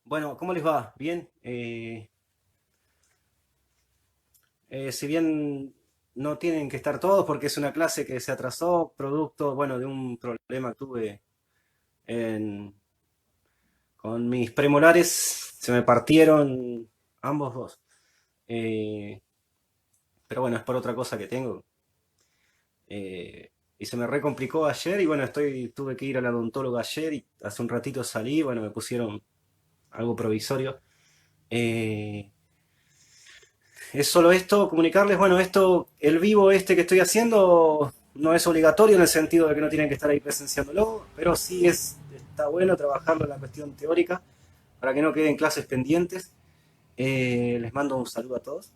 Bueno, ¿cómo les va? Bien. Si bien no tienen que estar todos porque es una clase que se atrasó, producto, bueno, de un problema que tuve en- con mis premolares, se me partieron ambos dos. Eh, pero bueno, es por otra cosa que tengo. Y se me recomplicó ayer y bueno, tuve que ir al odontólogo ayer y hace un ratito salí, bueno, me pusieron algo provisorio. Eh, Es solo esto, comunicarles, bueno, el vivo este que estoy haciendo no es obligatorio en el sentido de que no tienen que estar ahí presenciándolo, pero está bueno trabajarlo en la cuestión teórica para que no queden clases pendientes. Les mando un saludo a todos.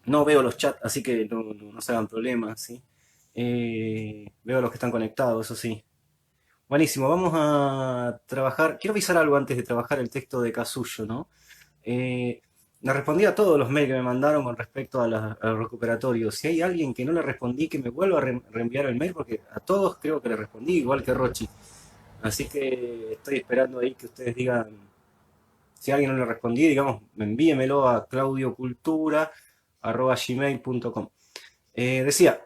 No veo los chats, así que no se hagan problemas, ¿sí? Veo a los que están conectados, eso sí. Buenísimo, vamos a trabajar. Quiero avisar algo antes de trabajar el texto de Casullo, ¿no? Eh, Le respondí a todos los mails que me mandaron con respecto a los recuperatorios. Si hay alguien que no le respondí, que me vuelva a reenviar el mail, porque a todos creo que le respondí, igual que Rochi. Así que estoy esperando ahí que ustedes digan, si a alguien no le respondí, digamos, envíemelo a claudiocultura@gmail.com. Decía,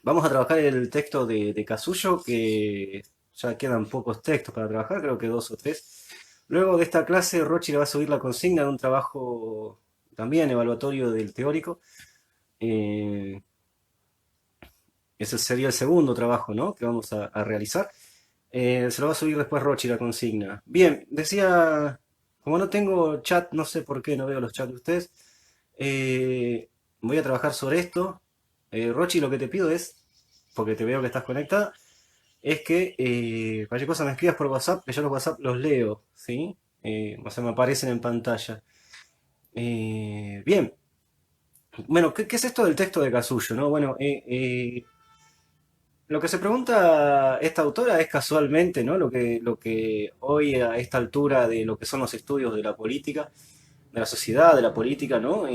vamos a trabajar el texto de Casullo, que ya quedan pocos textos para trabajar, creo que dos o tres. Luego de esta clase, Rochi le va a subir la consigna de un trabajo también evaluatorio del teórico. Eh, Ese sería el segundo trabajo, ¿no? Que vamos a realizar. Se lo va a subir después Rochi la consigna. Bien, decía, como no tengo chat, no sé por qué no veo los chats de ustedes, eh, voy a trabajar sobre esto. Rochi, lo que te pido es, porque te veo que estás conectada, es que cualquier cosa me escribas por WhatsApp, que yo los WhatsApp los leo, ¿sí? O sea, me aparecen en pantalla. Bien, bueno, ¿qué es esto del texto de Casullo, no? Bueno, lo que se pregunta esta autora es casualmente, ¿no? Lo que hoy a esta altura de lo que son los estudios de la política, de la sociedad, de la política, ¿no?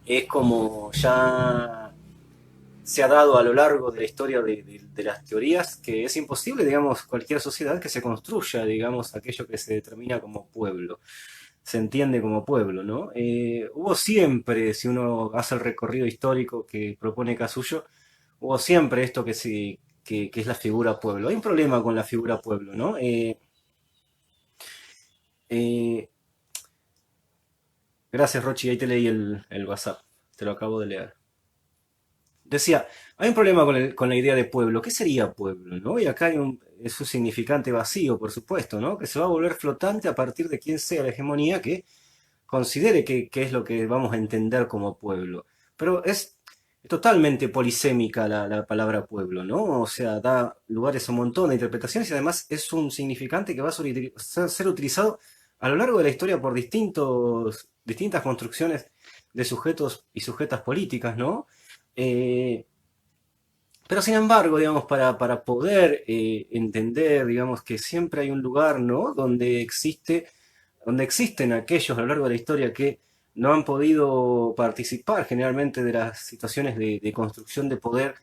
Es como ya se ha dado a lo largo de la historia de las teorías que es imposible, digamos, cualquier sociedad que se construya, digamos, aquello que se determina como pueblo, se entiende como pueblo, ¿no? Hubo siempre, si uno hace el recorrido histórico que propone Casullo, hubo siempre esto que es la figura pueblo. Hay un problema con la figura pueblo, ¿no? Eh, Gracias, Rochi, ahí te leí el WhatsApp, te lo acabo de leer. Decía, hay un problema con la idea de pueblo. ¿Qué sería pueblo, no? Y acá es un significante vacío, por supuesto, ¿no? Que se va a volver flotante a partir de quién sea la hegemonía que considere que es lo que vamos a entender como pueblo. Pero es totalmente polisémica la palabra pueblo, ¿no? O sea, da lugares a un montón de interpretaciones y además es un significante que va a ser utilizado a lo largo de la historia por distintas construcciones de sujetos y sujetas políticas, ¿no? Eh, pero sin embargo, digamos, para poder entender, digamos, que siempre hay un lugar, ¿no? Donde existen aquellos a lo largo de la historia que no han podido participar generalmente de las situaciones de construcción de poder,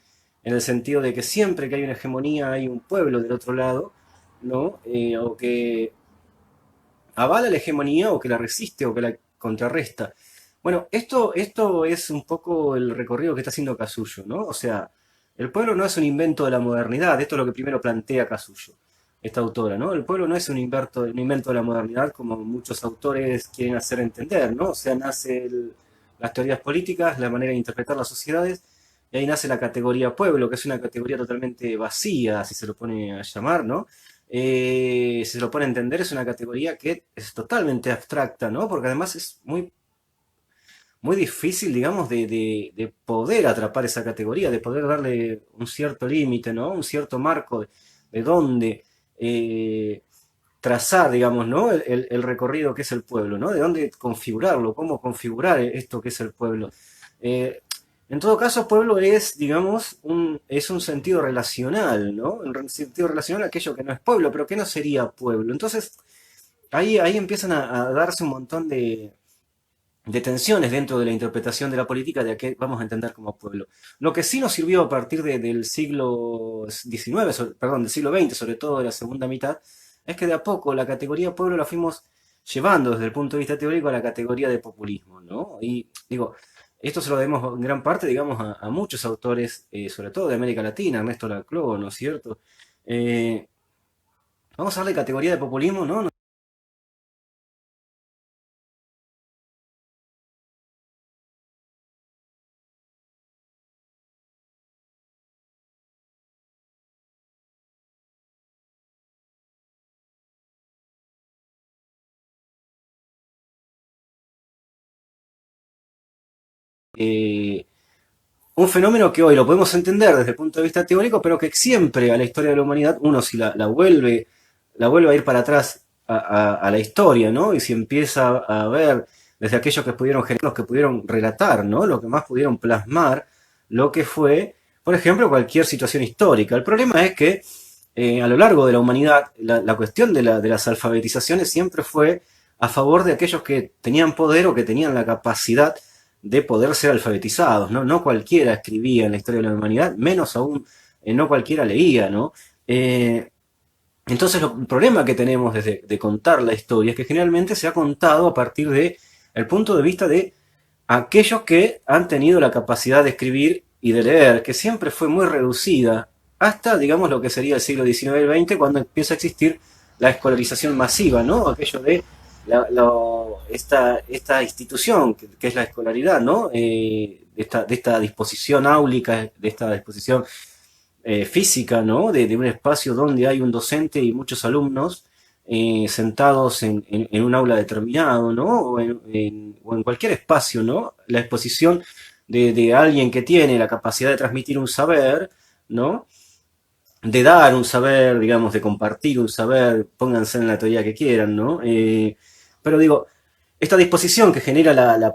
en el sentido de que siempre que hay una hegemonía hay un pueblo del otro lado, ¿no? O que avala la hegemonía o que la resiste o que la contrarresta. Bueno, esto es un poco el recorrido que está haciendo Casullo, ¿no? O sea, el pueblo no es un invento de la modernidad, esto es lo que primero plantea Casullo, esta autora, ¿no? El pueblo no es un invento de la modernidad como muchos autores quieren hacer entender, ¿no? O sea, las teorías políticas, la manera de interpretar las sociedades, y ahí nace la categoría pueblo, que es una categoría totalmente vacía, si se lo pone a llamar, ¿no? Si se lo pone a entender, es una categoría que es totalmente abstracta, ¿no? Porque además es muy difícil, digamos, de poder atrapar esa categoría, de poder darle un cierto límite, ¿no? Un cierto marco de dónde eh, trazar, digamos, ¿no? El recorrido que es el pueblo, ¿no? De dónde configurarlo, cómo configurar esto que es el pueblo. Eh, en todo caso, pueblo es, digamos, es un sentido relacional, ¿no? Un sentido relacional a aquello que no es pueblo, pero que no sería pueblo. Entonces, ahí empiezan a darse un montón de tensiones dentro de la interpretación de la política de a qué vamos a entender como pueblo. Lo que sí nos sirvió a partir del siglo XIX, perdón, del siglo XX, sobre todo de la segunda mitad, es que de a poco la categoría pueblo la fuimos llevando desde el punto de vista teórico a la categoría de populismo, ¿no? Y digo, esto se lo debemos en gran parte, digamos, a muchos autores, sobre todo de América Latina, Ernesto Laclau, ¿no es cierto? Eh, Vamos a darle categoría de populismo, ¿no? Eh, un fenómeno que hoy lo podemos entender desde el punto de vista teórico, pero que siempre a la historia de la humanidad, uno si la vuelve a ir para atrás a la historia, ¿no? Y si empieza a ver desde aquellos que pudieron generar, los que pudieron relatar, ¿no? Lo que más pudieron plasmar, lo que fue, por ejemplo, cualquier situación histórica. El problema es que a lo largo de la humanidad, la cuestión de las alfabetizaciones siempre fue a favor de aquellos que tenían poder o que tenían la capacidad de poder ser alfabetizados, ¿no? No cualquiera escribía en la historia de la humanidad, menos aún no cualquiera leía, ¿no? Entonces el problema que tenemos de contar la historia es que generalmente se ha contado a partir de el punto de vista de aquellos que han tenido la capacidad de escribir y de leer, que siempre fue muy reducida hasta, digamos, lo que sería el siglo XIX y XX, cuando empieza a existir la escolarización masiva, ¿no? Aquello de esta institución que es la escolaridad, ¿no? De esta disposición áulica, de esta disposición física, ¿no? De un espacio donde hay un docente y muchos alumnos sentados en un aula determinado, ¿no? O en cualquier espacio, ¿no? La exposición de alguien que tiene la capacidad de transmitir un saber, ¿no? De dar un saber, digamos, de compartir un saber, pónganse en la teoría que quieran, ¿no? Pero digo, esta disposición que genera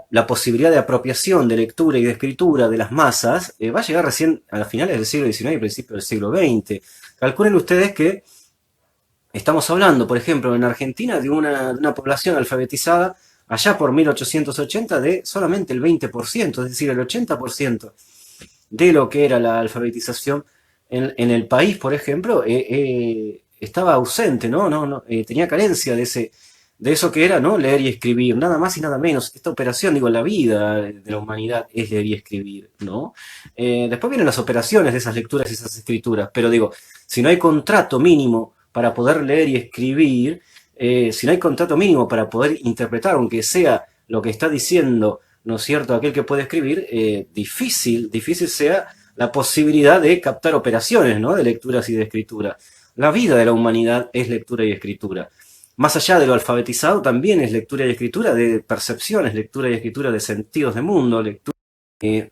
la posibilidad de apropiación de lectura y de escritura de las masas va a llegar recién a las finales del siglo XIX y principios del siglo XX. Calculen ustedes que estamos hablando, por ejemplo, en Argentina de una población alfabetizada allá por 1880 de solamente el 20%, es decir, el 80% de lo que era la alfabetización en el país, por ejemplo, estaba ausente, ¿no? Tenía carencia de eso que era, ¿no? Leer y escribir, nada más y nada menos. Esta operación, digo, la vida de la humanidad es leer y escribir, ¿no? Después vienen las operaciones de esas lecturas y esas escrituras, pero digo, si no hay contrato mínimo para poder leer y escribir, si no hay contrato mínimo para poder interpretar, aunque sea lo que está diciendo, ¿no es cierto?, aquel que puede escribir, difícil sea la posibilidad de captar operaciones, ¿no? De lecturas y de escritura. La vida de la humanidad es lectura y escritura. Más allá de lo alfabetizado, también es lectura y escritura de percepciones, lectura y escritura de sentidos de mundo, lectura eh,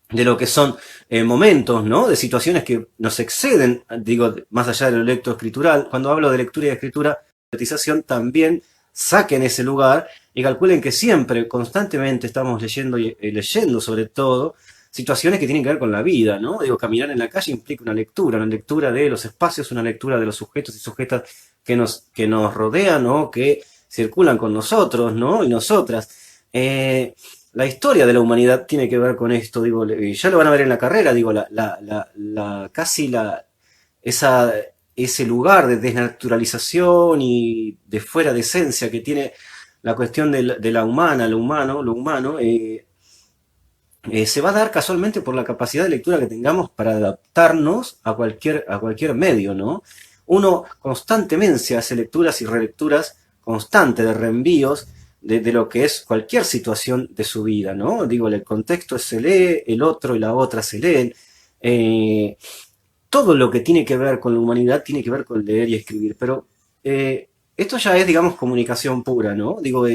de lo que son momentos, ¿no? De situaciones que nos exceden, digo, más allá de lo lectoescritural. Cuando hablo de lectura y escritura, alfabetización, también saquen ese lugar y calculen que siempre, constantemente estamos leyendo y leyendo sobre todo situaciones que tienen que ver con la vida, ¿no? Digo, caminar en la calle implica una lectura de los espacios, una lectura de los sujetos y sujetas que nos rodean, ¿no? Que circulan con nosotros, ¿no? Y nosotras. La historia de la humanidad tiene que ver con esto, digo, ya lo van a ver en la carrera, digo, casi esa, ese lugar de desnaturalización y de fuera de esencia que tiene la cuestión de la humana, lo humano, se va a dar casualmente por la capacidad de lectura que tengamos para adaptarnos a cualquier medio, ¿no? Uno constantemente hace lecturas y relecturas constantes de reenvíos de lo que es cualquier situación de su vida, ¿no? Digo, el contexto se lee, el otro y la otra se leen. Eh, Todo lo que tiene que ver con la humanidad tiene que ver con leer y escribir, pero esto ya es, digamos, comunicación pura, ¿no? Digo,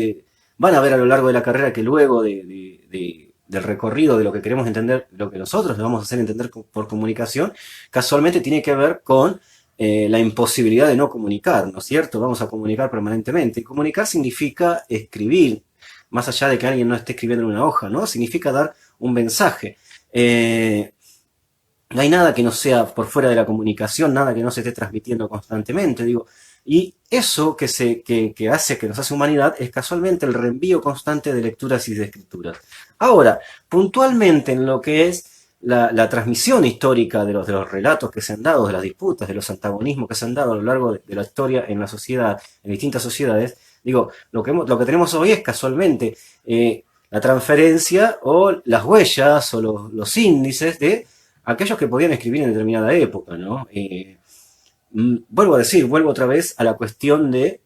van a ver a lo largo de la carrera que luego del recorrido de lo que queremos entender, lo que nosotros le vamos a hacer entender por comunicación, casualmente tiene que ver con la imposibilidad de no comunicar, ¿no es cierto? Vamos a comunicar permanentemente. Y comunicar significa escribir, más allá de que alguien no esté escribiendo en una hoja, ¿no? Significa dar un mensaje. No hay nada que no sea por fuera de la comunicación, nada que no se esté transmitiendo constantemente, digo. Y eso que hace, que nos hace humanidad, es casualmente el reenvío constante de lecturas y de escrituras. Ahora, puntualmente en lo que es la transmisión histórica de los relatos que se han dado, de las disputas, de los antagonismos que se han dado a lo largo de la historia en la sociedad, en distintas sociedades, digo, lo que tenemos hoy es casualmente la transferencia o las huellas o los índices de aquellos que podían escribir en determinada época, ¿no? Vuelvo a decir, vuelvo otra vez a la cuestión de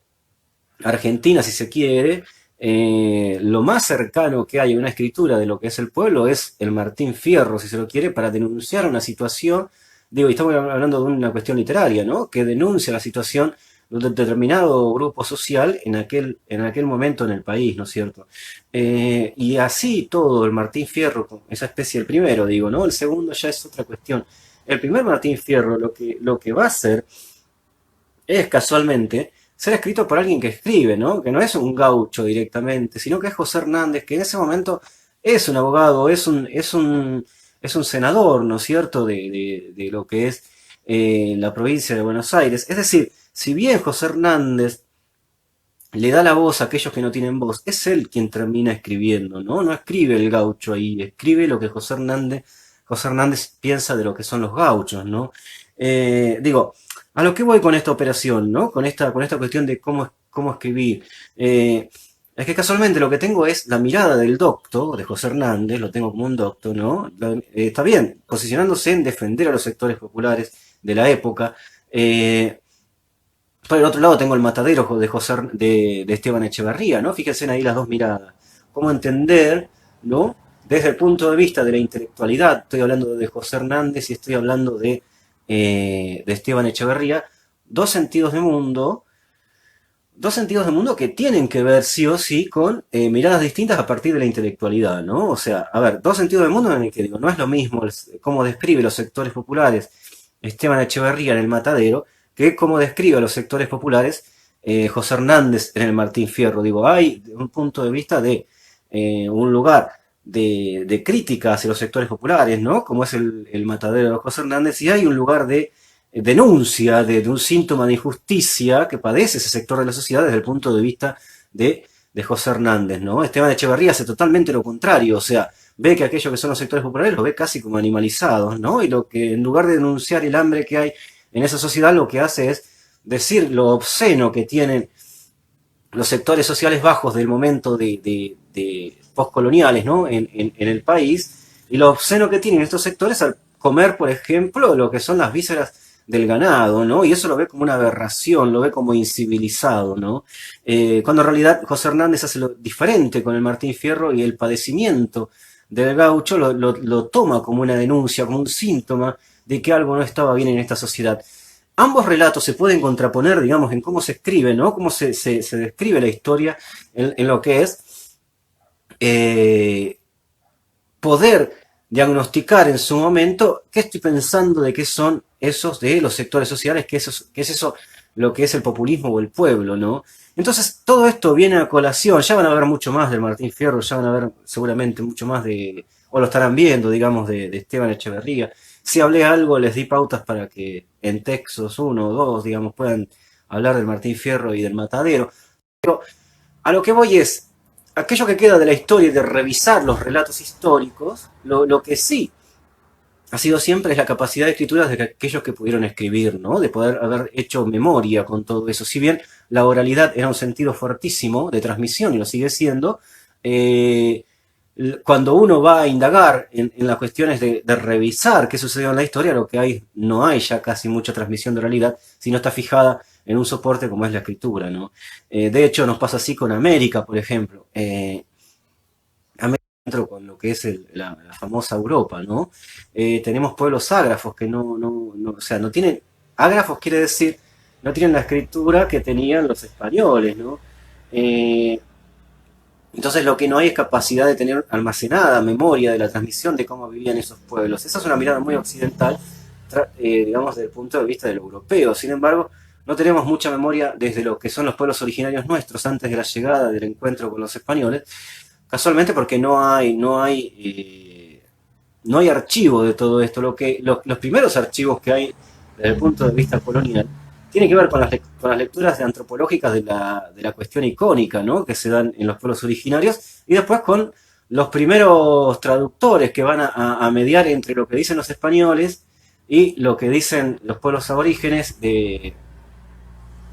Argentina, si se quiere, lo más cercano que hay a una escritura de lo que es el pueblo es el Martín Fierro, si se lo quiere, para denunciar una situación, digo, y estamos hablando de una cuestión literaria, ¿no? Que denuncia la situación de un determinado grupo social en aquel momento en el país, ¿no es cierto? Y así todo, el Martín Fierro, esa especie, el primero, digo, ¿no? El segundo ya es otra cuestión. El primer Martín Fierro lo que va a hacer es casualmente ser escrito por alguien que escribe, ¿no? Que no es un gaucho directamente, sino que es José Hernández, que en ese momento es un abogado, es un senador, ¿no es cierto?, de lo que es la provincia de Buenos Aires. Es decir, si bien José Hernández le da la voz a aquellos que no tienen voz, es él quien termina escribiendo, ¿no? No escribe el gaucho ahí, escribe lo que José Hernández piensa de lo que son los gauchos, ¿no? Digo, a lo que voy con esta operación, ¿no? Con esta cuestión de cómo escribir. Es que casualmente lo que tengo es la mirada del docto, de José Hernández, lo tengo como un docto, ¿no? Está bien, posicionándose en defender a los sectores populares de la época. Por el otro lado tengo el matadero de Esteban Echeverría, ¿no? Fíjense ahí las dos miradas. ¿Cómo entender, ¿no? Desde el punto de vista de la intelectualidad, estoy hablando de José Hernández y estoy hablando de Esteban Echeverría, dos sentidos de mundo, dos sentidos de mundo que tienen que ver sí o sí con miradas distintas a partir de la intelectualidad, ¿no? O sea, a ver, dos sentidos de mundo en el que digo, no es lo mismo cómo describe los sectores populares Esteban Echeverría en el matadero, que cómo describe a los sectores populares José Hernández en el Martín Fierro. Digo, hay un punto de vista de un lugar de crítica hacia los sectores populares, ¿no? Como es el matadero de José Hernández, y hay un lugar de denuncia de un síntoma de injusticia que padece ese sector de la sociedad desde el punto de vista de José Hernández, ¿no? Esteban Echeverría hace totalmente lo contrario, o sea, ve que aquellos que son los sectores populares los ve casi como animalizados, ¿no? Y lo que en lugar de denunciar el hambre que hay en esa sociedad, lo que hace es decir lo obsceno que tienen los sectores sociales bajos del momento de postcoloniales, ¿no? En el país, y lo obsceno que tienen estos sectores al comer, por ejemplo, lo que son las vísceras del ganado, ¿no? Y eso lo ve como una aberración, lo ve como incivilizado, ¿no? Cuando en realidad José Hernández hace lo diferente con el Martín Fierro y el padecimiento del gaucho lo toma como una denuncia, como un síntoma de que algo no estaba bien en esta sociedad. Ambos relatos se pueden contraponer, digamos, en cómo se escribe, ¿no? Cómo se describe la historia en lo que es eh, poder diagnosticar en su momento qué estoy pensando de qué son esos de los sectores sociales, qué es eso lo que es el populismo o el pueblo, ¿no? Entonces, todo esto viene a colación, ya van a ver mucho más del Martín Fierro, ya van a ver seguramente mucho más o lo estarán viendo, digamos, de Esteban Echeverría. Si hablé algo, les di pautas para que en textos uno o dos, digamos, puedan hablar del Martín Fierro y del Matadero. Pero a lo que voy es, aquello que queda de la historia y de revisar los relatos históricos, lo que sí ha sido siempre es la capacidad de escritura de aquellos que pudieron escribir, ¿no? De poder haber hecho memoria con todo eso. Si bien la oralidad era un sentido fuertísimo de transmisión y lo sigue siendo, eh, cuando uno va a indagar en las cuestiones de revisar qué sucedió en la historia, lo que hay, no hay ya casi mucha transmisión de realidad, sino está fijada en un soporte como es la escritura, ¿no? De hecho, nos pasa así con América, por ejemplo. América con lo que es la famosa Europa, ¿no? Tenemos pueblos ágrafos que o sea, no tienen, ágrafos quiere decir, no tienen la escritura que tenían los españoles, ¿no? Eh, entonces lo que no hay es capacidad de tener almacenada memoria de la transmisión de cómo vivían esos pueblos. Esa es una mirada muy occidental, digamos, desde el punto de vista del europeo. Sin embargo, no tenemos mucha memoria desde lo que son los pueblos originarios nuestros antes de la llegada del encuentro con los españoles, casualmente porque no hay archivo de todo esto. Los primeros archivos que hay desde el punto de vista colonial tiene que ver con las lecturas antropológicas de la cuestión icónica, ¿no? Que se dan en los pueblos originarios, y después con los primeros traductores que van a mediar entre lo que dicen los españoles y lo que dicen los pueblos aborígenes de...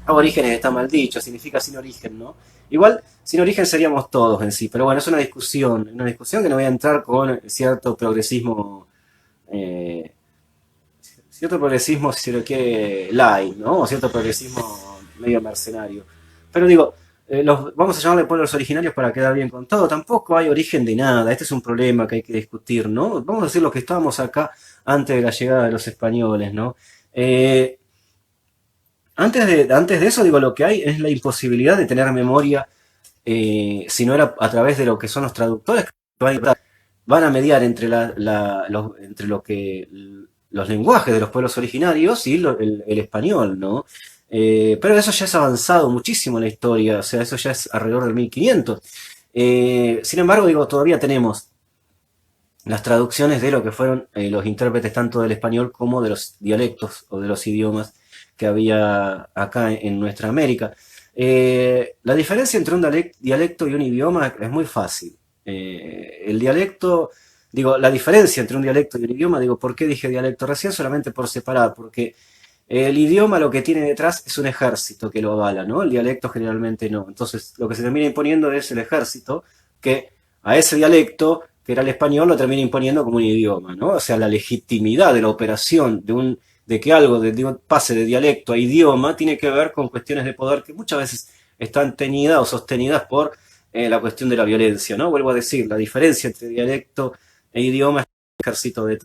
Aborígenes está mal dicho, significa sin origen, ¿no? Igual, sin origen seríamos todos en sí, pero bueno, es una discusión que no voy a entrar con eh, cierto progresismo, si se lo quiere, light, ¿no? O cierto progresismo medio mercenario. Pero digo, vamos a llamarle pueblos originarios para quedar bien con todo. Tampoco hay origen de nada. Este es un problema que hay que discutir, ¿no? Vamos a decir lo que estábamos acá antes de la llegada de los españoles, ¿no? Eh, antes de eso, digo, lo que hay es la imposibilidad de tener memoria, si no era a través de lo que son los traductores, que van a mediar entre, entre lo que los lenguajes de los pueblos originarios y el español, ¿no? Pero eso ya es avanzado muchísimo en la historia, o sea, eso ya es alrededor del 1500. Sin embargo, digo, todavía tenemos las traducciones de lo que fueron los intérpretes tanto del español como de los dialectos o de los idiomas que había acá en nuestra América. La diferencia entre un dialecto y un idioma es muy fácil. El dialecto, digo, la diferencia entre un dialecto y un idioma, digo, ¿por qué dije dialecto recién? Solamente por separar, porque el idioma lo que tiene detrás es un ejército que lo avala, ¿no? El dialecto generalmente no. Entonces, lo que se termina imponiendo es el ejército que a ese dialecto, que era el español, lo termina imponiendo como un idioma, ¿no? O sea, la legitimidad de la operación de que algo pase de dialecto a idioma tiene que ver con cuestiones de poder que muchas veces están tenidas o sostenidas por la cuestión de la violencia, ¿no? Vuelvo a decir, la diferencia entre dialecto e idioma es el ejército de...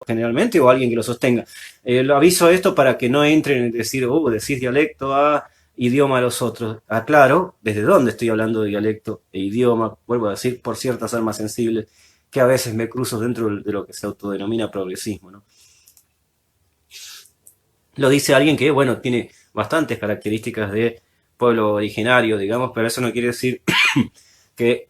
generalmente o alguien que lo sostenga. Lo aviso esto para que no entren en decir, decir dialecto a idioma a los otros. Aclaro desde dónde estoy hablando de dialecto e idioma, vuelvo a decir, por ciertas armas sensibles que a veces me cruzo dentro de lo que se autodenomina progresismo, ¿no? Lo dice alguien que, bueno, tiene bastantes características de pueblo originario, digamos, pero eso no quiere decir que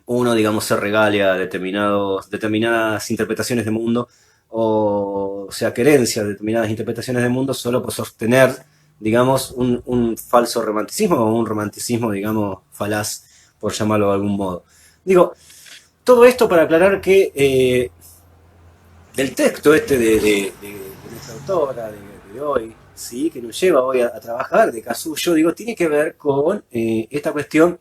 uno, digamos, se regale a determinadas interpretaciones de mundo o sea, querencia de determinadas interpretaciones de mundo solo por sostener, digamos, un falso romanticismo o un romanticismo, digamos, falaz, por llamarlo de algún modo. Digo, todo esto para aclarar que el texto este de nuestra autora de hoy, ¿sí? Que nos lleva hoy a trabajar, de Casullo, digo, tiene que ver con esta cuestión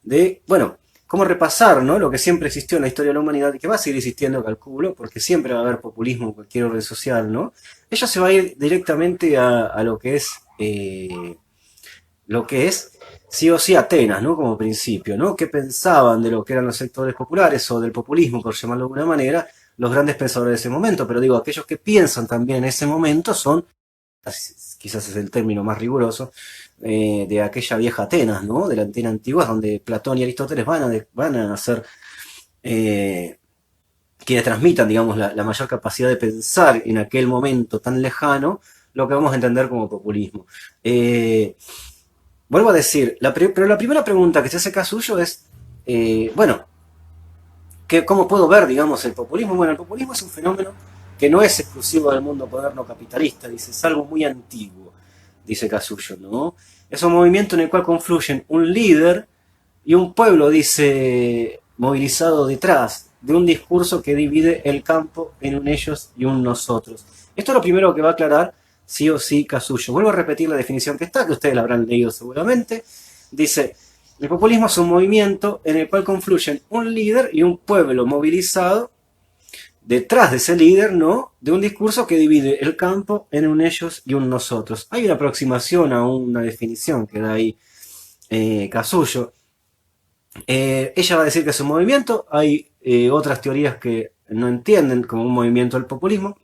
de, bueno, cómo repasar, ¿no? Lo que siempre existió en la historia de la humanidad y que va a seguir existiendo, calculo, porque siempre va a haber populismo en cualquier orden social, ¿no? Ella se va a ir directamente a lo que es sí o sí Atenas, ¿no? Como principio, ¿no? ¿Qué pensaban de lo que eran los sectores populares o del populismo, por llamarlo de alguna manera, los grandes pensadores de ese momento? Pero digo, aquellos que piensan también en ese momento son, quizás es el término más riguroso, de aquella vieja Atenas, ¿no? De la Atenas antigua, donde Platón y Aristóteles van a ser eh, quienes transmitan, digamos, la mayor capacidad de pensar en aquel momento tan lejano, lo que vamos a entender como populismo. Eh, Vuelvo a decir, pero la primera pregunta que se hace acá suyo es, bueno, ¿cómo puedo ver, digamos, el populismo? Bueno, el populismo es un fenómeno que no es exclusivo del mundo moderno capitalista, dice, es algo muy antiguo, dice Casullo, ¿no? Es un movimiento en el cual confluyen un líder y un pueblo, dice, movilizado detrás de un discurso que divide el campo en un ellos y un nosotros. Esto es lo primero que va a aclarar sí o sí Casullo. Vuelvo a repetir la definición que está, que ustedes la habrán leído seguramente. Dice, el populismo es un movimiento en el cual confluyen un líder y un pueblo movilizado detrás de ese líder, ¿no? De un discurso que divide el campo en un ellos y un nosotros. Hay una aproximación a una definición que da ahí Casullo. Ella va a decir que es un movimiento, hay otras teorías que no entienden como un movimiento del populismo.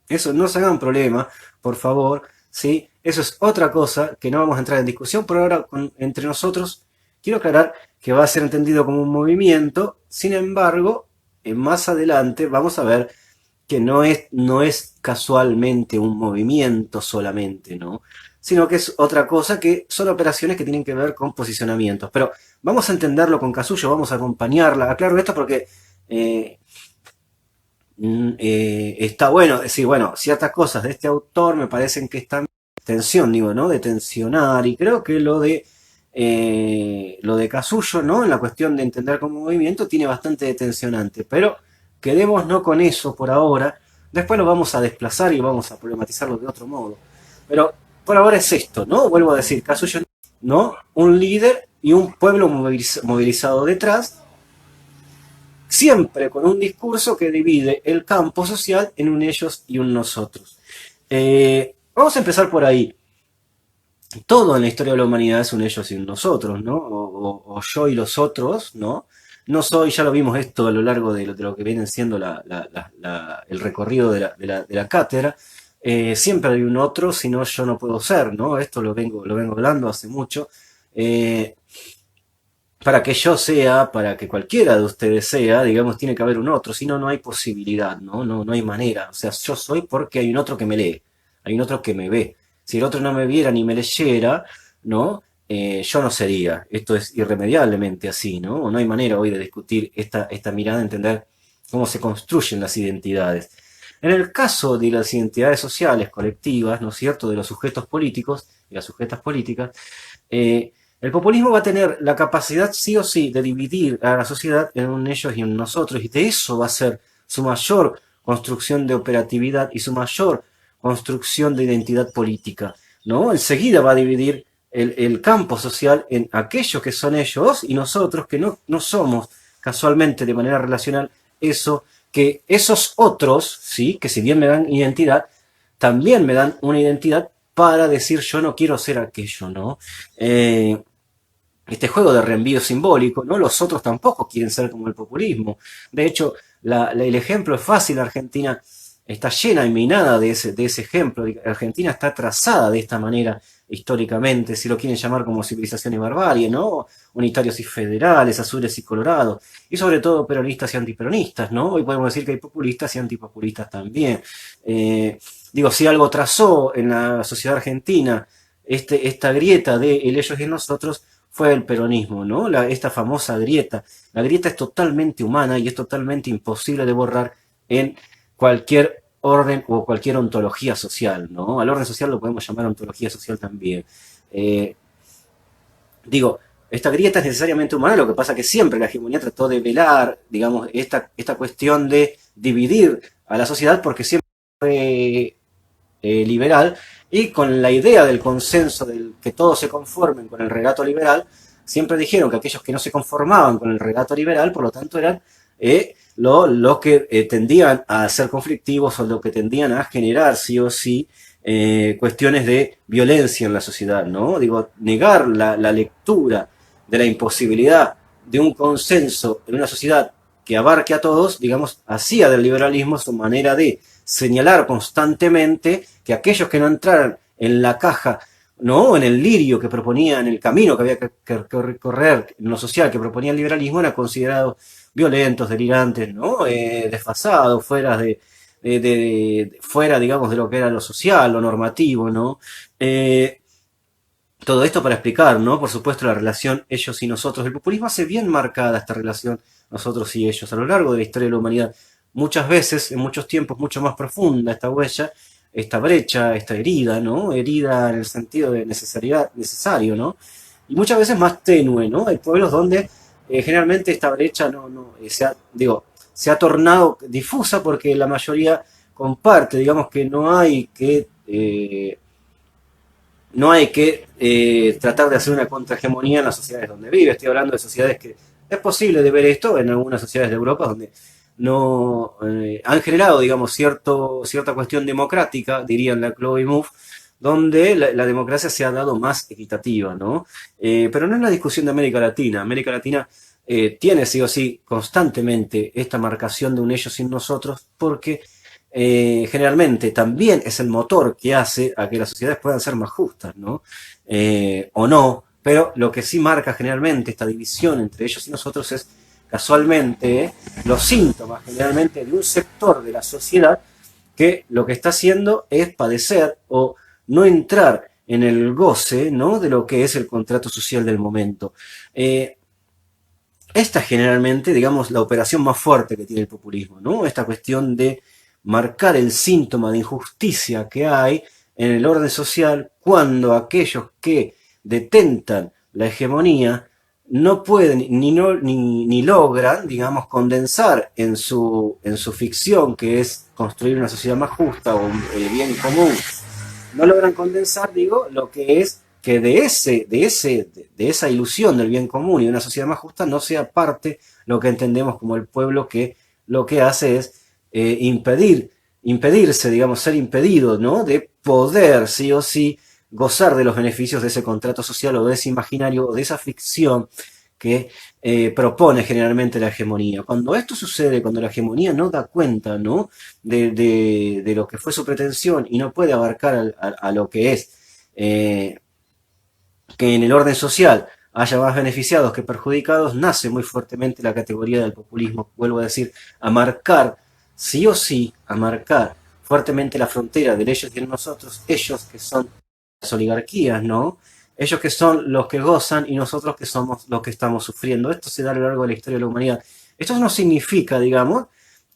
Eso no se hagan problema, por favor, ¿sí? Eso es otra cosa que no vamos a entrar en discusión, por ahora entre nosotros quiero aclarar que va a ser entendido como un movimiento, sin embargo, más adelante vamos a ver que no es casualmente un movimiento solamente, ¿no? Sino que es otra cosa, que son operaciones que tienen que ver con posicionamientos. Pero vamos a entenderlo con Casullo, vamos a acompañarla. Aclaro esto porque eh, está bueno decir, bueno, ciertas cosas de este autor me parecen que están en tensión, digo, ¿no? De tensionar, y creo que lo de Casullo, ¿no? En la cuestión de entender como movimiento tiene bastante de tensionante, pero quedémonos no con eso por ahora. Después lo vamos a desplazar y vamos a problematizarlo de otro modo. Pero por ahora es esto, ¿no? Vuelvo a decir, Casullo, ¿no? Un líder y un pueblo movilizado detrás, siempre con un discurso que divide el campo social en un ellos y un nosotros. Vamos a empezar por ahí. Todo en la historia de la humanidad es un ellos y un nosotros, ¿no? O yo y los otros, ¿no? No soy, ya lo vimos esto a lo largo de lo que viene siendo el recorrido de la cátedra. Siempre hay un otro, si no yo no puedo ser, ¿no? Esto lo vengo hablando hace mucho. Eh, para que yo sea, para que cualquiera de ustedes sea, digamos, tiene que haber un otro, si no, no hay posibilidad, ¿no? No, no hay manera. O sea, yo soy porque hay un otro que me lee, hay un otro que me ve. Si el otro no me viera ni me leyera, ¿no? Yo no sería. Esto es irremediablemente así, ¿no? No hay manera hoy de discutir esta mirada, de entender cómo se construyen las identidades. En el caso de las identidades sociales, colectivas, ¿no es cierto?, de los sujetos políticos y las sujetas políticas, el populismo va a tener la capacidad sí o sí de dividir a la sociedad en un ellos y un nosotros, y de eso va a ser su mayor construcción de operatividad y su mayor construcción de identidad política, ¿no? Enseguida va a dividir el campo social en aquellos que son ellos y nosotros, que no somos casualmente de manera relacional eso, que esos otros, ¿sí? Que si bien me dan identidad, también me dan una identidad para decir yo no quiero ser aquello, ¿no? Este juego de reenvío simbólico, ¿no? Los otros tampoco quieren ser como el populismo. De hecho, el ejemplo es fácil. Argentina está llena y minada de ese ejemplo. Argentina está trazada de esta manera históricamente, si lo quieren llamar como civilización y barbarie, ¿no? Unitarios y federales, azules y colorados, y sobre todo peronistas y antiperonistas, ¿no? Hoy podemos decir que hay populistas y antipopulistas también. Digo, si algo trazó en la sociedad argentina esta grieta de el ellos y el nosotros, fue el peronismo, ¿no? Esta famosa grieta. La grieta es totalmente humana y es totalmente imposible de borrar en cualquier orden o cualquier ontología social, ¿no? Al orden social lo podemos llamar ontología social también. Eh, Digo, esta grieta es necesariamente humana, lo que pasa que siempre la hegemonía trató de velar, digamos, esta cuestión de dividir a la sociedad, porque siempre fue liberal, y con la idea del consenso, del que todos se conformen con el relato liberal, siempre dijeron que aquellos que no se conformaban con el relato liberal, por lo tanto, eran los que tendían a ser conflictivos, o lo que tendían a generar sí o sí cuestiones de violencia en la sociedad, ¿no? Digo, negar la lectura de la imposibilidad de un consenso en una sociedad que abarque a todos, digamos, hacía del liberalismo su manera de señalar constantemente que aquellos que no entraran en la caja, ¿no? En el lirio que proponía, en el camino que había que recorrer en lo social que proponía el liberalismo, eran considerados violentos, delirantes, ¿no? Desfasados, fuera, digamos, de lo que era lo social, lo normativo, ¿no? Todo esto para explicar, ¿no? Por supuesto, la relación ellos y nosotros. El populismo hace bien marcada esta relación nosotros y ellos a lo largo de la historia de la humanidad. Muchas veces, en muchos tiempos, mucho más profunda esta huella, esta brecha, esta herida, ¿no? Herida en el sentido de necesidad, necesario, ¿no? Y muchas veces más tenue, ¿no? Hay pueblos donde generalmente esta brecha se ha tornado difusa porque la mayoría comparte, digamos que no hay que tratar de hacer una contrahegemonía en las sociedades donde vive. Estoy hablando de sociedades que es posible de ver esto en algunas sociedades de Europa donde no han generado, digamos, cierta cuestión democrática, dirían la Chloe Mouffe, donde la democracia se ha dado más equitativa, ¿no? Pero no es la discusión de América Latina. América Latina tiene sí o sí constantemente esta marcación de un ellos sin nosotros, porque generalmente también es el motor que hace a que las sociedades puedan ser más justas, ¿no? O no, pero lo que sí marca generalmente esta división entre ellos y nosotros es casualmente los síntomas generalmente de un sector de la sociedad que lo que está haciendo es padecer o no entrar en el goce, ¿no?, de lo que es el contrato social del momento. Eh, Esta es generalmente, digamos, la operación más fuerte que tiene el populismo, ¿no? Esta cuestión de marcar el síntoma de injusticia que hay en el orden social cuando aquellos que detentan la hegemonía no pueden ni logran, digamos, condensar en su ficción, que es construir una sociedad más justa o el bien común, no logran condensar, digo, lo que es que de esa ilusión del bien común y de una sociedad más justa no sea parte lo que entendemos como el pueblo, que lo que hace es impedirse, digamos, ser impedido, ¿no?, de poder sí o sí gozar de los beneficios de ese contrato social o de ese imaginario o de esa ficción que propone generalmente la hegemonía. Cuando esto sucede, cuando la hegemonía no da cuenta, ¿no?, de lo que fue su pretensión y no puede abarcar a lo que es que en el orden social haya más beneficiados que perjudicados, nace muy fuertemente la categoría del populismo, vuelvo a decir, a marcar, sí o sí, a marcar fuertemente la frontera del ellos y el nosotros, ellos que son las oligarquías, ¿no? Ellos que son los que gozan y nosotros que somos los que estamos sufriendo. Esto se da a lo largo de la historia de la humanidad. Esto no significa, digamos,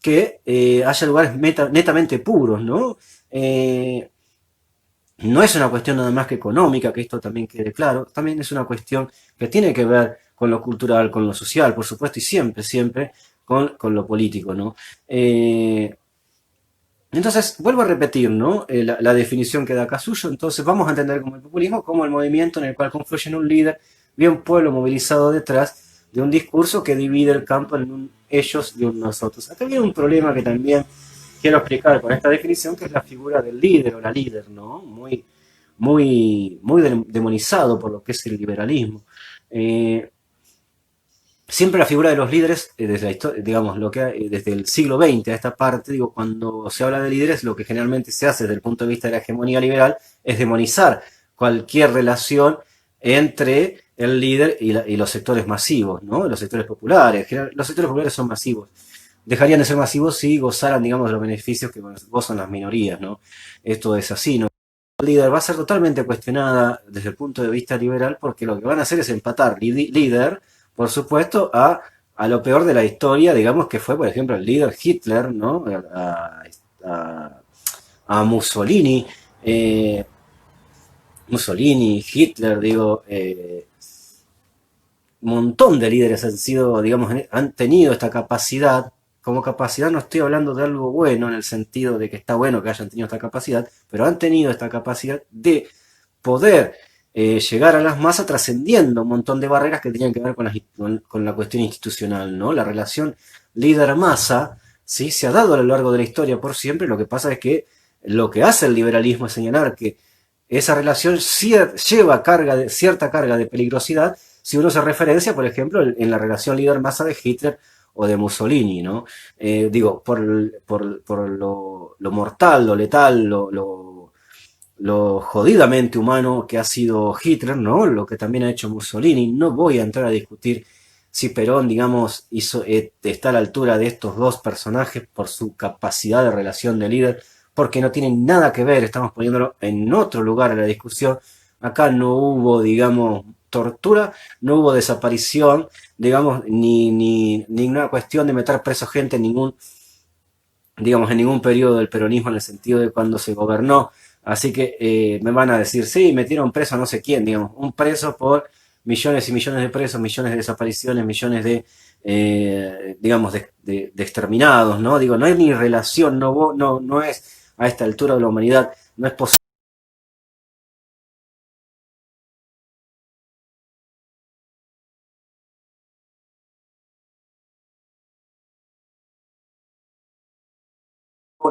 que haya lugares netamente puros, ¿no? No es una cuestión nada más que económica, que esto también quede claro, también es una cuestión que tiene que ver con lo cultural, con lo social, por supuesto, y siempre, siempre con lo político, ¿no? Entonces, vuelvo a repetir, ¿no?, la definición que da Casullo. Entonces, vamos a entender como el populismo como el movimiento en el cual confluyen un líder y un pueblo movilizado detrás de un discurso que divide el campo en un ellos y un nosotros. Acá viene un problema que también quiero explicar con esta definición, que es la figura del líder o la líder, ¿no? Muy demonizado por lo que es el liberalismo. Eh, Siempre la figura de los líderes, desde la historia, digamos, desde el siglo XX a esta parte, digo, cuando se habla de líderes, lo que generalmente se hace desde el punto de vista de la hegemonía liberal es demonizar cualquier relación entre el líder y los sectores masivos, ¿no? Los sectores populares. Los sectores populares son masivos. Dejarían de ser masivos si gozaran, digamos, de los beneficios que gozan las minorías, ¿no? Esto es así, ¿no? El líder va a ser totalmente cuestionada desde el punto de vista liberal, porque lo que van a hacer es empatar líder, por supuesto, a lo peor de la historia, digamos, que fue, por ejemplo, el líder Hitler, ¿no? A, a Mussolini, eh, Mussolini, Hitler, digo, un montón de líderes han sido, digamos, han tenido esta capacidad. Como capacidad no estoy hablando de algo bueno en el sentido de que está bueno que hayan tenido esta capacidad, pero han tenido esta capacidad de poder llegar a las masas trascendiendo un montón de barreras que tenían que ver con la cuestión institucional, ¿no? La relación líder-masa, ¿sí?, se ha dado a lo largo de la historia por siempre. Lo que pasa es que lo que hace el liberalismo es señalar que esa relación lleva cierta carga de peligrosidad si uno se referencia, por ejemplo, en la relación líder-masa de Hitler o de Mussolini, ¿no? Digo, por lo mortal, lo letal, lo jodidamente humano que ha sido Hitler, ¿no? Lo que también ha hecho Mussolini. No voy a entrar a discutir si Perón, digamos, está a la altura de estos dos personajes por su capacidad de relación de líder, porque no tienen nada que ver, estamos poniéndolo en otro lugar a la discusión. Acá no hubo, digamos, tortura, no hubo desaparición, digamos, ni una cuestión de meter preso gente en ningún, digamos, en ningún periodo del peronismo, en el sentido de cuando se gobernó. Así que me van a decir, sí, metieron preso a no sé quién, digamos, un preso por millones y millones de presos, millones de desapariciones, millones de, digamos, de exterminados, ¿no? Digo, no hay ni relación, no es a esta altura de la humanidad, no es posible.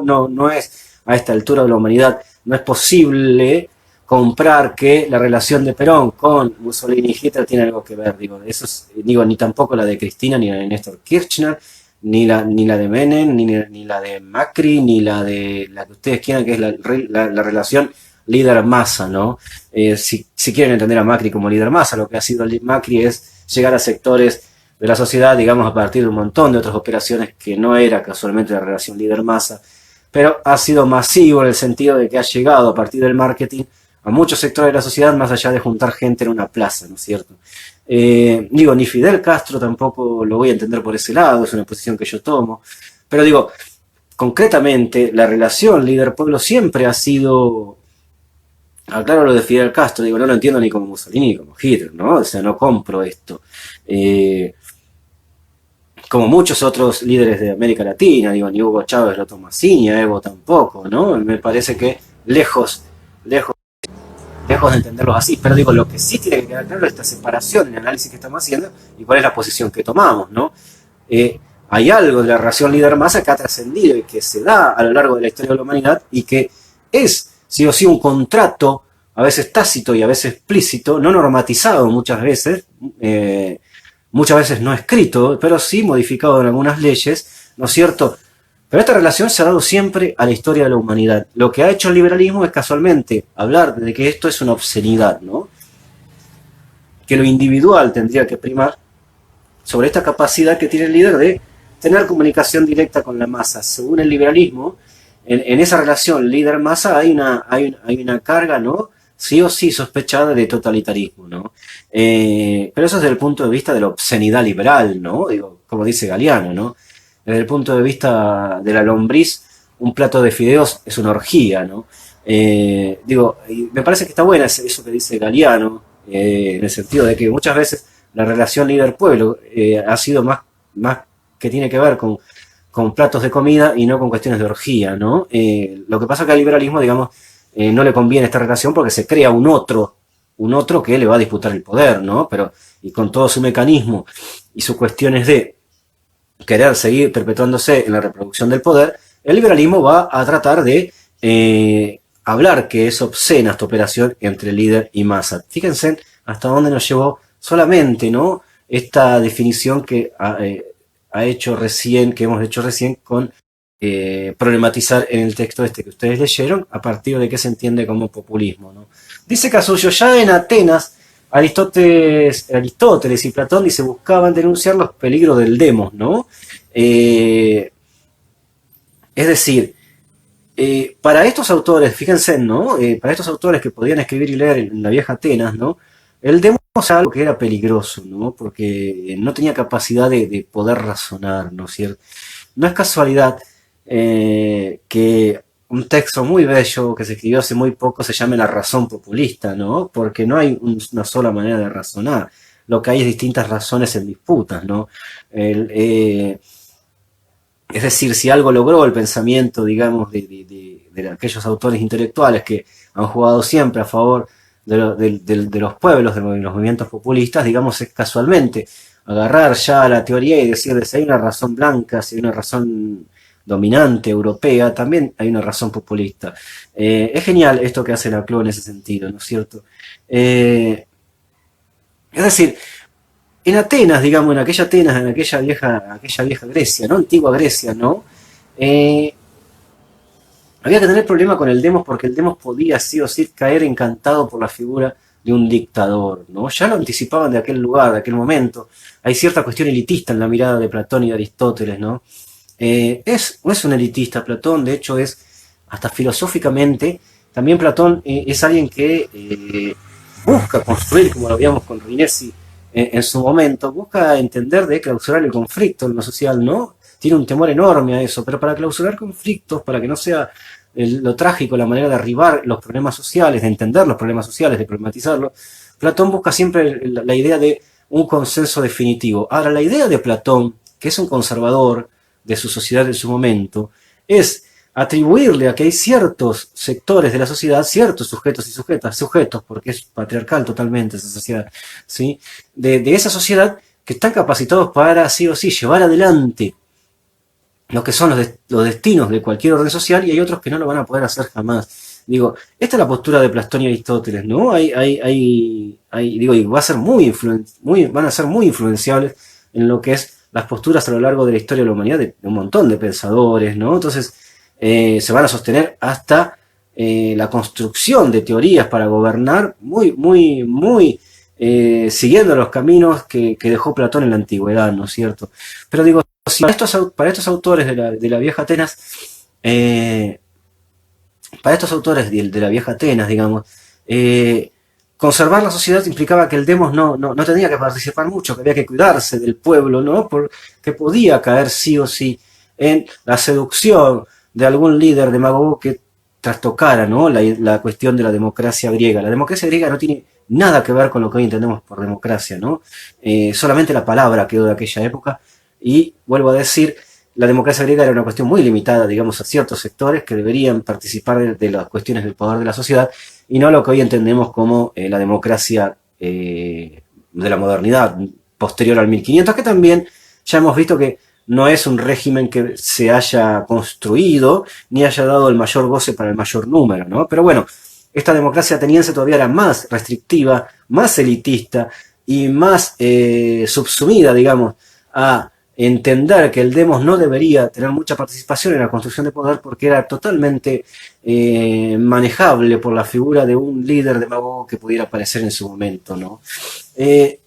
No es a esta altura de la humanidad, no es posible comprar que la relación de Perón con Mussolini y Hitler tiene algo que ver, digo, eso es, digo, ni tampoco la de Cristina, ni la de Néstor Kirchner, ni la de Menem, ni la de Macri, ni la que ustedes quieran, que es la relación líder-masa, ¿no? Si quieren entender a Macri como líder-masa, lo que ha sido Macri es llegar a sectores de la sociedad, digamos, a partir de un montón de otras operaciones que no era casualmente la relación líder-masa, pero ha sido masivo en el sentido de que ha llegado a partir del marketing a muchos sectores de la sociedad más allá de juntar gente en una plaza, ¿no es cierto? Digo, ni Fidel Castro tampoco lo voy a entender por ese lado, es una posición que yo tomo, pero digo, concretamente, la relación líder-pueblo siempre ha sido, aclaro lo de Fidel Castro, digo, no lo entiendo ni como Mussolini ni como Hitler, ¿no? O sea, no compro esto. Eh, Como muchos otros líderes de América Latina, digo, ni Hugo Chávez lo toma así, ni a Evo tampoco, ¿no? Me parece que lejos, lejos, lejos de entenderlos así, pero digo, lo que sí tiene que quedar claro es esta separación en el análisis que estamos haciendo y cuál es la posición que tomamos, ¿no? Hay algo de la relación líder-masa que ha trascendido y que se da a lo largo de la historia de la humanidad y que es, sí o sí, un contrato, a veces tácito y a veces explícito, no normatizado muchas veces no escrito, pero sí modificado en algunas leyes, ¿no es cierto? Pero esta relación se ha dado siempre a la historia de la humanidad. Lo que ha hecho el liberalismo es casualmente hablar de que esto es una obscenidad, ¿no? Que lo individual tendría que primar sobre esta capacidad que tiene el líder de tener comunicación directa con la masa. Según el liberalismo, en esa relación líder-masa hay una carga, ¿no? Sí o sí sospechada de totalitarismo, ¿no? Pero eso es desde el punto de vista de la obscenidad liberal, ¿no? Digo, como dice Galeano, ¿no? Desde el punto de vista de la lombriz, un plato de fideos es una orgía, ¿no? Digo, y me parece que está buena eso que dice Galeano, en el sentido de que muchas veces la relación líder-pueblo ha sido más que tiene que ver con platos de comida y no con cuestiones de orgía, ¿no? Lo que pasa es que al liberalismo, digamos, no le conviene esta relación porque se crea un otro que le va a disputar el poder, ¿no? Pero, y con todo su mecanismo y sus cuestiones de querer seguir perpetuándose en la reproducción del poder, el liberalismo va a tratar de hablar que es obscena esta operación entre líder y masa. Fíjense hasta dónde nos llevó solamente, ¿no? Esta definición que ha hecho recién, que hemos hecho recién con problematizar en el texto este que ustedes leyeron, a partir de qué se entiende como populismo, ¿no? Dice Casullo, ya en Atenas, Aristóteles y Platón dice, buscaban denunciar los peligros del demos, ¿no? Es decir, para estos autores, fíjense, ¿no? Para estos autores que podían escribir y leer en la vieja Atenas, ¿no? El demo era algo que era peligroso, ¿no? Porque no tenía capacidad de poder razonar, ¿no es cierto? No es casualidad que un texto muy bello que se escribió hace muy poco se llame La razón populista, ¿no? Porque no hay una sola manera de razonar. Lo que hay es distintas razones en disputas, ¿no? El, es decir, si algo logró el pensamiento, digamos, de aquellos autores intelectuales que han jugado siempre a favor de los pueblos, de los movimientos populistas, digamos, es casualmente agarrar ya la teoría y decir si hay una razón blanca, si hay una razón dominante europea, también hay una razón populista. Es genial esto que hace la CLO en ese sentido, ¿no es cierto? Es decir, en Atenas, digamos, en aquella Atenas, en aquella vieja Grecia, ¿no? Antigua Grecia, ¿no? Eh, Había que tener problema con el demos porque el demos podía sí o sí caer encantado por la figura de un dictador, ¿no? Ya lo anticipaban de aquel lugar, de aquel momento. Hay cierta cuestión elitista en la mirada de Platón y de Aristóteles, ¿no? No es un elitista Platón, de hecho es hasta filosóficamente, también Platón es alguien que busca construir, como lo veíamos con Rinesi en su momento, busca entender de clausurar el conflicto en lo social, ¿no? Tiene un temor enorme a eso, pero para clausurar conflictos, para que no sea lo trágico, la manera de arribar los problemas sociales, de entender los problemas sociales, de problematizarlos, Platón busca siempre la idea de un consenso definitivo. Ahora, la idea de Platón, que es un conservador de su sociedad en su momento, es atribuirle a que hay ciertos sectores de la sociedad, ciertos sujetos y sujetos, porque es patriarcal totalmente esa sociedad, ¿sí? De esa sociedad que están capacitados para, sí o sí, llevar adelante lo que son los destinos de cualquier orden social y hay otros que no lo van a poder hacer jamás. Digo, esta es la postura de Platón y Aristóteles, ¿no? Digo, y va a ser van a ser muy influenciables en lo que es las posturas a lo largo de la historia de la humanidad de un montón de pensadores, ¿no? Entonces, se van a sostener hasta la construcción de teorías para gobernar muy siguiendo los caminos que dejó Platón en la antigüedad, ¿no es cierto? Pero digo, si para estos autores de la vieja Atenas, eh, para estos autores de la vieja Atenas, digamos, eh, conservar la sociedad implicaba que el demos no tenía que participar mucho, que había que cuidarse del pueblo, ¿no? Porque podía caer sí o sí en la seducción de algún líder demagogo que trastocara, ¿no? La cuestión de la democracia griega. La democracia griega no tiene nada que ver con lo que hoy entendemos por democracia, ¿no? Solamente la palabra quedó de aquella época y vuelvo a decir, la democracia griega era una cuestión muy limitada, digamos, a ciertos sectores que deberían participar de las cuestiones del poder de la sociedad y no lo que hoy entendemos como la democracia de la modernidad posterior al 1500, que también ya hemos visto que no es un régimen que se haya construido ni haya dado el mayor goce para el mayor número, ¿no? Pero bueno, esta democracia ateniense todavía era más restrictiva, más elitista y más subsumida, digamos, a entender que el demos no debería tener mucha participación en la construcción de poder porque era totalmente manejable por la figura de un líder demagogo que pudiera aparecer en su momento, ¿no? Eh,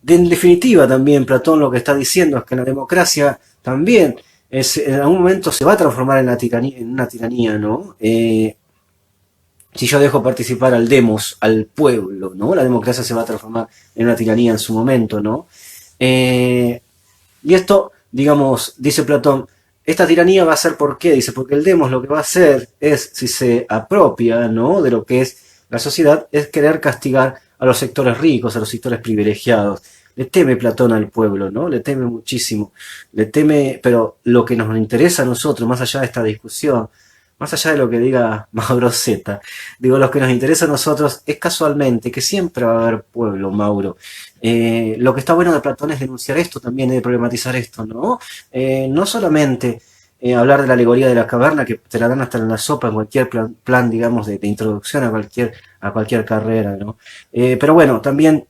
en definitiva también Platón lo que está diciendo es que la democracia también en algún momento se va a transformar en una tiranía, ¿no? Si yo dejo participar al demos, al pueblo, ¿no? La democracia se va a transformar en una tiranía en su momento, ¿no? Eh, y esto, digamos, dice Platón, esta tiranía va a ser ¿por qué? Dice, porque el demos lo que va a hacer es, si se apropia, ¿no? De lo que es la sociedad, es querer castigar a los sectores ricos, a los sectores privilegiados. Le teme Platón al pueblo, ¿no? Le teme muchísimo. Le teme, pero lo que nos interesa a nosotros, más allá de esta discusión, más allá de lo que diga Mauro Zeta, digo, lo que nos interesa a nosotros es casualmente que siempre va a haber pueblo, Mauro. Lo que está bueno de Platón es denunciar esto también, de problematizar esto, ¿no? No solamente hablar de la alegoría de la caverna, que te la dan hasta en la sopa en cualquier plan digamos, de introducción a cualquier carrera, ¿no? Pero bueno, también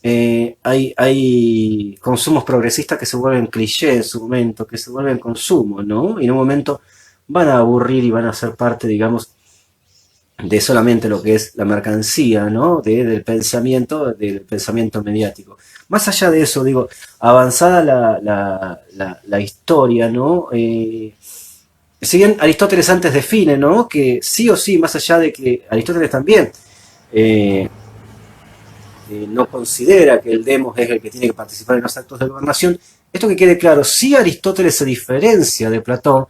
hay consumos progresistas que se vuelven cliché en su momento, que se vuelven consumo, ¿no? Y en un momento van a aburrir y van a ser parte, digamos, de solamente lo que es la mercancía, ¿no? Del pensamiento mediático. Más allá de eso, digo, avanzada la historia, ¿no? Si bien Aristóteles antes define, ¿no? Que sí o sí, más allá de que Aristóteles también eh, no considera que el demos es el que tiene que participar en los actos de gobernación, esto que quede claro, sí Aristóteles se diferencia de Platón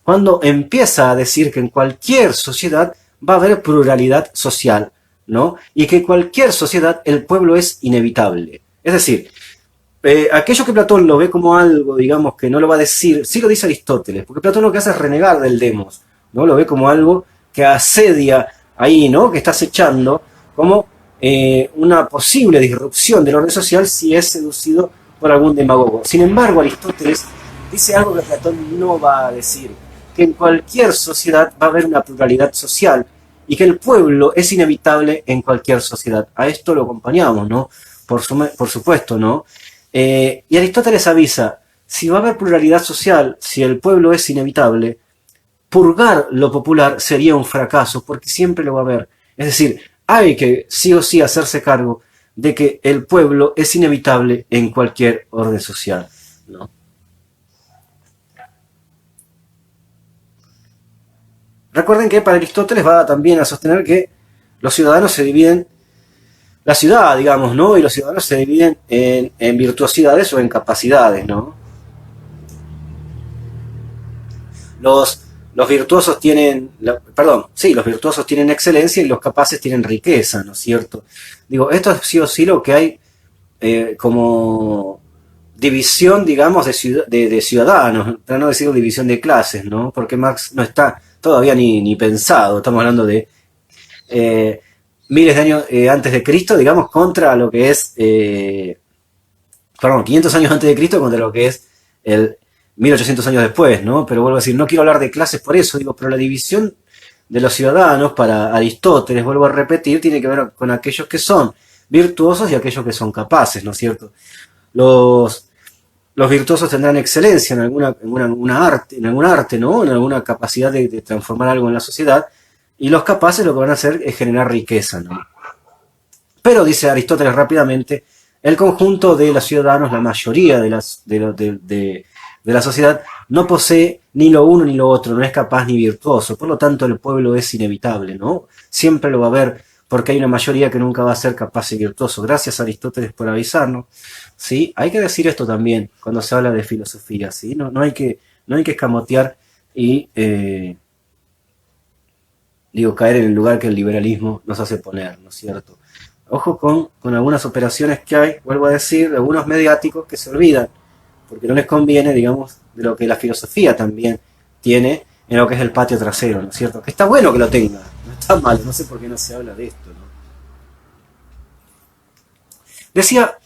cuando empieza a decir que en cualquier sociedad va a haber pluralidad social, ¿no? Y que cualquier sociedad el pueblo es inevitable. Es decir, aquello que Platón lo ve como algo, digamos, que no lo va a decir, sí lo dice Aristóteles, porque Platón lo que hace es renegar del demos, ¿no? Lo ve como algo que asedia ahí, ¿no? Que está acechando como una posible disrupción del orden social si es seducido por algún demagogo. Sin embargo, Aristóteles dice algo que Platón no va a decir, que en cualquier sociedad va a haber una pluralidad social y que el pueblo es inevitable en cualquier sociedad. A esto lo acompañamos, ¿no? Por supuesto, ¿no? Y Aristóteles avisa, si va a haber pluralidad social, si el pueblo es inevitable, purgar lo popular sería un fracaso, porque siempre lo va a haber. Es decir, hay que sí o sí hacerse cargo de que el pueblo es inevitable en cualquier orden social, ¿no? Recuerden que para Aristóteles va también a sostener que los ciudadanos se dividen, la ciudad, digamos, ¿no? Y los ciudadanos se dividen en virtuosidades o en capacidades, ¿no? Los virtuosos tienen, perdón, sí, los virtuosos tienen excelencia y los capaces tienen riqueza, ¿no es cierto? Digo, esto es sí o sí lo que hay como división, digamos, de ciudadanos, para no decir división de clases, ¿no? Porque Marx no está todavía ni pensado, estamos hablando de eh, miles de años antes de Cristo, digamos, contra lo que es, perdón, 500 años antes de Cristo contra lo que es el 1800 años después, ¿no? Pero vuelvo a decir, no quiero hablar de clases por eso, digo, pero la división de los ciudadanos para Aristóteles, vuelvo a repetir, tiene que ver con aquellos que son virtuosos y aquellos que son capaces, ¿no es cierto? Los, los virtuosos tendrán excelencia en algún arte, ¿no? En alguna capacidad de transformar algo en la sociedad, y los capaces lo que van a hacer es generar riqueza, ¿no? Pero, dice Aristóteles rápidamente, el conjunto de los ciudadanos, la mayoría de la sociedad, no posee ni lo uno ni lo otro, no es capaz ni virtuoso. Por lo tanto, el pueblo es inevitable, ¿no? Siempre lo va a haber, porque hay una mayoría que nunca va a ser capaz y virtuoso. Gracias, Aristóteles, por avisarnos. ¿Sí? Hay que decir esto también cuando se habla de filosofía, ¿sí? No hay que escamotear y, caer en el lugar que el liberalismo nos hace poner, ¿no es cierto? Ojo con algunas operaciones que hay, vuelvo a decir, de algunos mediáticos que se olvidan, porque no les conviene, digamos, de lo que la filosofía también tiene en lo que es el patio trasero, ¿no es cierto? Que está bueno que lo tenga, no está mal, no sé por qué no se habla de esto, ¿no? Decía,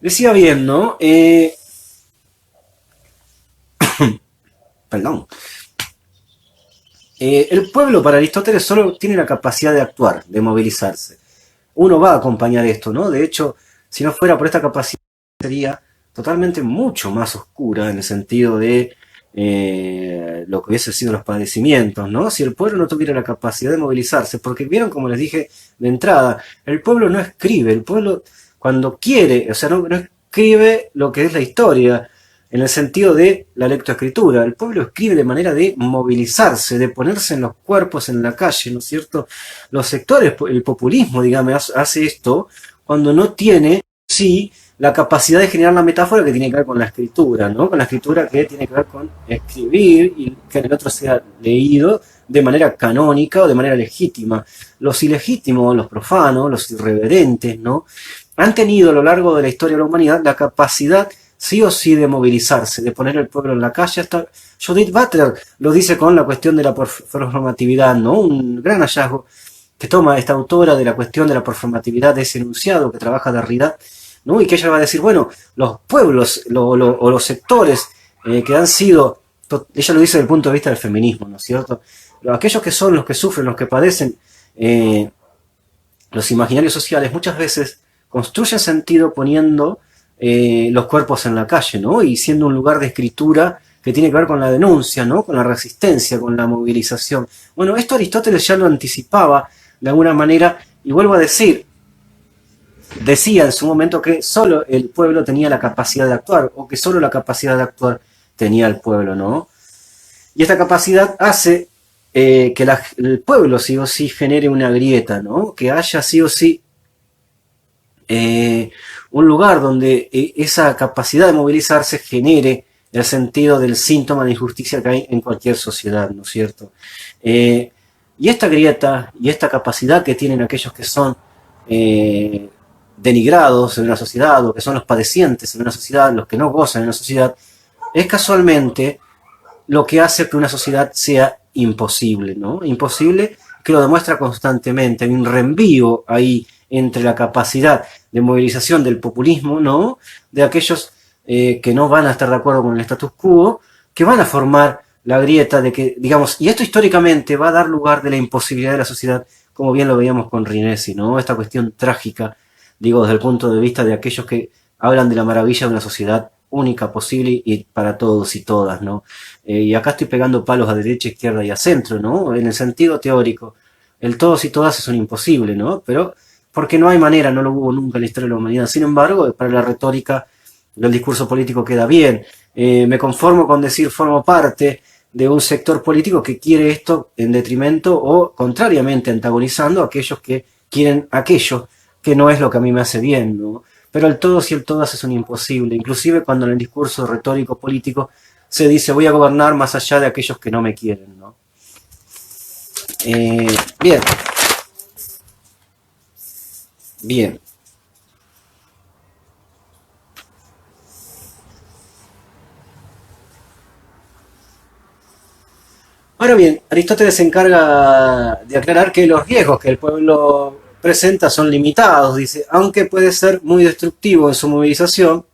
decía bien, ¿no? Perdón. El pueblo para Aristóteles solo tiene la capacidad de actuar, de movilizarse. Uno va a acompañar esto, ¿no? De hecho, si no fuera por esta capacidad, sería totalmente mucho más oscura en el sentido de lo que hubiese sido los padecimientos, ¿no? Si el pueblo no tuviera la capacidad de movilizarse, porque vieron, como les dije de entrada, el pueblo no escribe, el pueblo cuando quiere, o sea, no escribe lo que es la historia, en el sentido de la lectoescritura. El pueblo escribe de manera de movilizarse, de ponerse en los cuerpos en la calle, ¿no es cierto? Los sectores, el populismo, digamos, hace esto cuando no tiene, sí, la capacidad de generar la metáfora que tiene que ver con la escritura, ¿no? Con la escritura que tiene que ver con escribir y que en el otro sea leído de manera canónica o de manera legítima. Los ilegítimos, los profanos, los irreverentes, ¿no? Han tenido a lo largo de la historia de la humanidad la capacidad sí o sí de movilizarse, de poner el pueblo en la calle. Hasta Judith Butler lo dice con la cuestión de la performatividad, ¿no? Un gran hallazgo que toma esta autora de la cuestión de la performatividad de ese enunciado que trabaja Derrida, ¿no? Y que ella va a decir, bueno, los pueblos o los sectores que han sido, ella lo dice desde el punto de vista del feminismo, ¿no es cierto? Aquellos que son los que sufren, los que padecen los imaginarios sociales, muchas veces construyen sentido poniendo los cuerpos en la calle, ¿no? Y siendo un lugar de escritura que tiene que ver con la denuncia, ¿no? Con la resistencia, con la movilización. Bueno, esto Aristóteles ya lo anticipaba de alguna manera, y vuelvo a decir, decía en su momento que solo el pueblo tenía la capacidad de actuar, o que solo la capacidad de actuar tenía el pueblo, ¿no? Y esta capacidad hace que el pueblo sí o sí genere una grieta, ¿no? Que haya sí o sí un lugar donde esa capacidad de movilizarse genere el sentido del síntoma de injusticia que hay en cualquier sociedad, ¿no es cierto? Y esta grieta y esta capacidad que tienen aquellos que son denigrados en una sociedad, o que son los padecientes en una sociedad, los que no gozan en una sociedad, es casualmente lo que hace que una sociedad sea imposible, ¿no? Imposible, que lo demuestra constantemente. Hay un reenvío ahí entre la capacidad de movilización del populismo, ¿no? De aquellos que no van a estar de acuerdo con el status quo, que van a formar la grieta de que, digamos, y esto históricamente va a dar lugar de la imposibilidad de la sociedad, como bien lo veíamos con Rinesi, ¿no? Esta cuestión trágica, digo, desde el punto de vista de aquellos que hablan de la maravilla de una sociedad única, posible y para todos y todas, ¿no? Y acá estoy pegando palos a derecha, izquierda y a centro, ¿no? En el sentido teórico, el todos y todas es un imposible, ¿no? Pero porque no hay manera, no lo hubo nunca en la historia de la humanidad. Sin embargo, para la retórica del discurso político queda bien. Me conformo con decir formo parte de un sector político que quiere esto en detrimento o contrariamente antagonizando a aquellos que quieren aquello que no es lo que a mí me hace bien, ¿no? Pero el todos y el todas es un imposible, inclusive cuando en el discurso retórico político se dice voy a gobernar más allá de aquellos que no me quieren, ¿no? Bien, bien. Ahora bien, Aristóteles se encarga de aclarar que los riesgos que el pueblo presenta son limitados, dice, aunque puede ser muy destructivo en su movilización,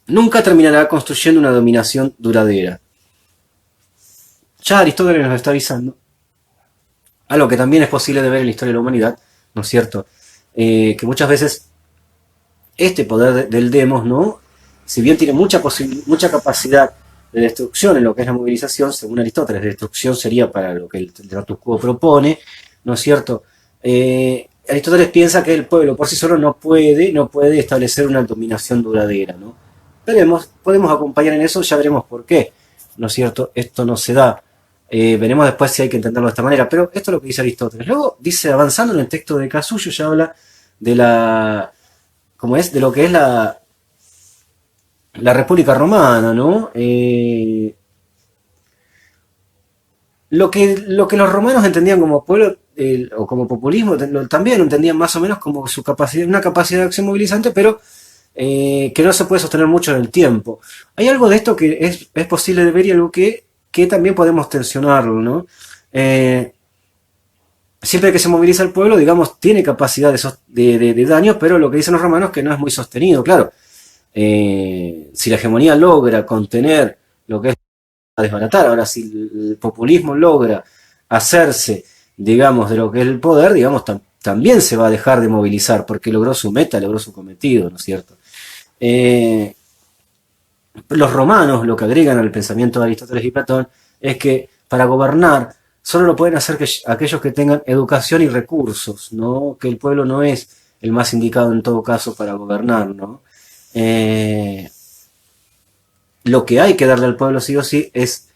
nunca terminará construyendo una dominación duradera. Ya Aristóteles nos está avisando, algo que también es posible de ver en la historia de la humanidad, ¿no es cierto? Que muchas veces este poder del demos, ¿no? Si bien tiene mucha capacidad de destrucción en lo que es la movilización, según Aristóteles, destrucción sería para lo que el status quo propone, ¿no es cierto? Aristóteles piensa que el pueblo por sí solo no puede establecer una dominación duradera, ¿no? Veremos, podemos acompañar en eso, ya veremos por qué, ¿no es cierto? Esto no se da. Veremos después si hay que entenderlo de esta manera, pero esto es lo que dice Aristóteles. Luego dice, avanzando en el texto de Casullo, ya habla de la, como es, de lo que es la República Romana, ¿no? Lo que los romanos entendían como pueblo o como populismo, también lo entendían más o menos como su capacidad, una capacidad de acción movilizante, pero que no se puede sostener mucho en el tiempo. Hay algo de esto que es posible de ver y algo que también podemos tensionarlo, ¿no? Eh, Siempre que se moviliza el pueblo, digamos, tiene capacidad de daño, pero lo que dicen los romanos es que no es muy sostenido, claro. Si la hegemonía logra contener lo que es a desbaratar. Ahora, si el populismo logra hacerse, digamos, de lo que es el poder, digamos, también se va a dejar de movilizar porque logró su meta, logró su cometido, ¿no es cierto? Eh, los romanos lo que agregan al pensamiento de Aristóteles y Platón es que para gobernar solo lo pueden hacer aquellos que tengan educación y recursos, ¿no? Que el pueblo no es el más indicado en todo caso para gobernar, ¿no? Eh, lo que hay que darle al pueblo sí o sí es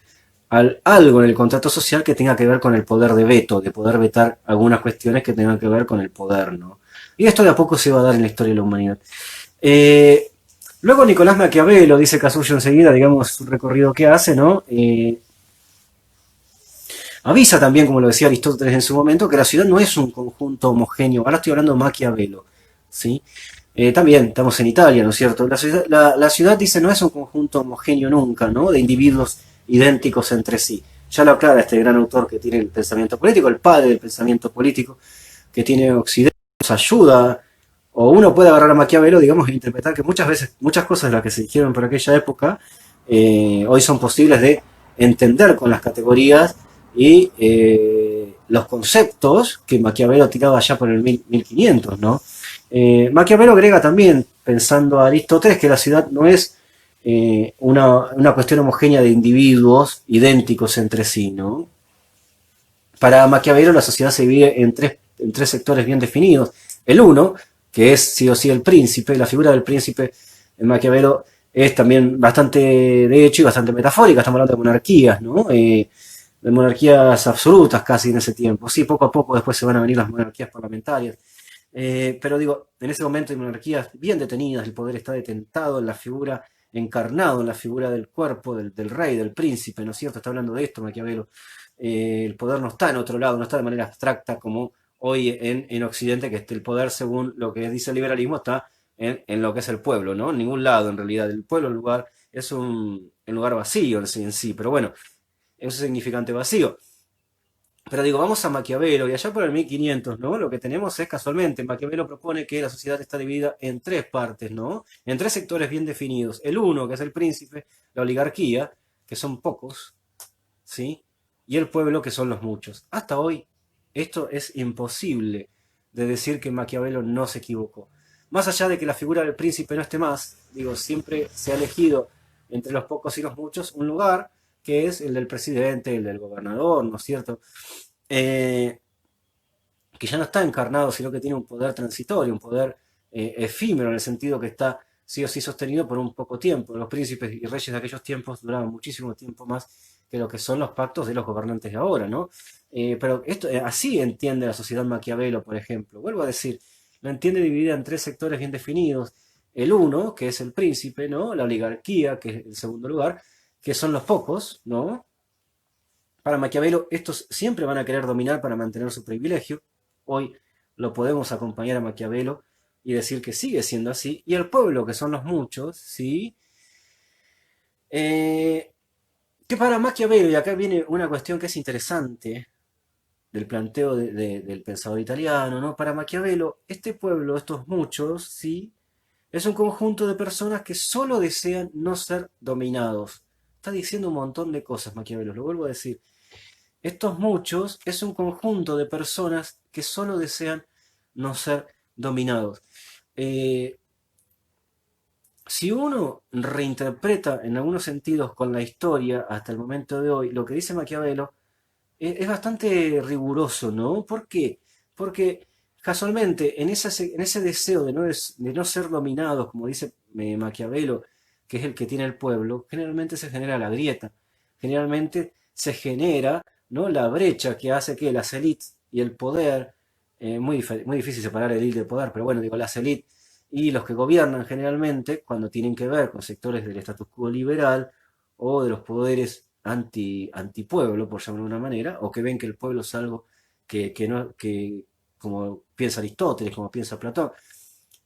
algo en el contrato social que tenga que ver con el poder de veto, de poder vetar algunas cuestiones que tengan que ver con el poder, ¿no? Y esto de a poco se va a dar en la historia de la humanidad. Eh, Luego Nicolás Maquiavelo, dice Casullo enseguida, digamos, su recorrido que hace, ¿no? Avisa también, como lo decía Aristóteles en su momento, que la ciudad no es un conjunto homogéneo. Ahora estoy hablando de Maquiavelo, ¿sí? También estamos en Italia, ¿no es cierto? La ciudad, dice, no es un conjunto homogéneo nunca, ¿no? De individuos idénticos entre sí. Ya lo aclara este gran autor que tiene el pensamiento político, el padre del pensamiento político que tiene Occidente, nos ayuda, o uno puede agarrar a Maquiavelo, digamos, e interpretar que muchas veces, muchas cosas de las que se dijeron por aquella época, hoy son posibles de entender con las categorías y los conceptos que Maquiavelo tiraba ya por el 1500, ¿no? Maquiavelo agrega también, pensando a Aristóteles, que la ciudad no es una cuestión homogénea de individuos idénticos entre sí, ¿no? Para Maquiavelo la sociedad se divide en tres sectores bien definidos. El uno, que es sí o sí el príncipe, la figura del príncipe en Maquiavelo es también bastante de hecho y bastante metafórica, estamos hablando de monarquías, ¿no? De monarquías absolutas casi en ese tiempo. Sí, poco a poco después se van a venir las monarquías parlamentarias. Pero digo, en ese momento hay monarquías bien detenidas, el poder está detentado en la figura, encarnado en la figura del cuerpo, del rey, del príncipe, ¿no es cierto? Está hablando de esto Maquiavelo. El poder no está en otro lado, no está de manera abstracta como hoy en Occidente, que el poder, según lo que dice el liberalismo, está en lo que es el pueblo, ¿no? En ningún lado, en realidad. El pueblo, el lugar, es un lugar vacío en sí, pero bueno, es un significante vacío. Pero digo, vamos a Maquiavelo y allá por el 1500, ¿no? Lo que tenemos es casualmente, Maquiavelo propone que la sociedad está dividida en tres partes, ¿no? En tres sectores bien definidos. El uno, que es el príncipe, la oligarquía, que son pocos, ¿sí? Y el pueblo, que son los muchos. Hasta hoy, esto es imposible de decir que Maquiavelo no se equivocó. Más allá de que la figura del príncipe no esté más, digo, siempre se ha elegido entre los pocos y los muchos un lugar que es el del presidente, el del gobernador, ¿no es cierto? Eh, que ya no está encarnado, sino que tiene un poder transitorio, un poder efímero, en el sentido que está sí o sí sostenido por un poco tiempo. Los príncipes y reyes de aquellos tiempos duraban muchísimo tiempo más que lo que son los pactos de los gobernantes de ahora, ¿no? Pero esto, así entiende la sociedad Maquiavelo, por ejemplo. Vuelvo a decir, lo entiende dividida en tres sectores bien definidos. El uno, que es el príncipe, ¿no? La oligarquía, que es el segundo lugar, que son los pocos, ¿no? Para Maquiavelo, estos siempre van a querer dominar para mantener su privilegio. Hoy lo podemos acompañar a Maquiavelo y decir que sigue siendo así. Y el pueblo, que son los muchos, ¿sí? Eh, que para Maquiavelo, y acá viene una cuestión que es interesante del planteo del pensador italiano, ¿no? Para Maquiavelo, este pueblo, estos muchos, ¿sí? Es un conjunto de personas que solo desean no ser dominados. Está diciendo un montón de cosas, Maquiavelo, lo vuelvo a decir. Estos muchos es un conjunto de personas que solo desean no ser dominados. Eh, si uno reinterpreta en algunos sentidos con la historia hasta el momento de hoy, lo que dice Maquiavelo es bastante riguroso, ¿no? ¿Por qué? Porque casualmente, en ese deseo de no ser dominados, como dice Maquiavelo, que es el que tiene el pueblo, generalmente se genera la grieta, generalmente se genera, ¿no?, la brecha que hace que las élites y el poder, muy difícil separar el élite del poder, pero bueno, digo, las élites y los que gobiernan generalmente, cuando tienen que ver con sectores del status quo liberal o de los poderes antipueblo, por llamarlo de una manera, o que ven que el pueblo es algo no, que como piensa Aristóteles, como piensa Platón.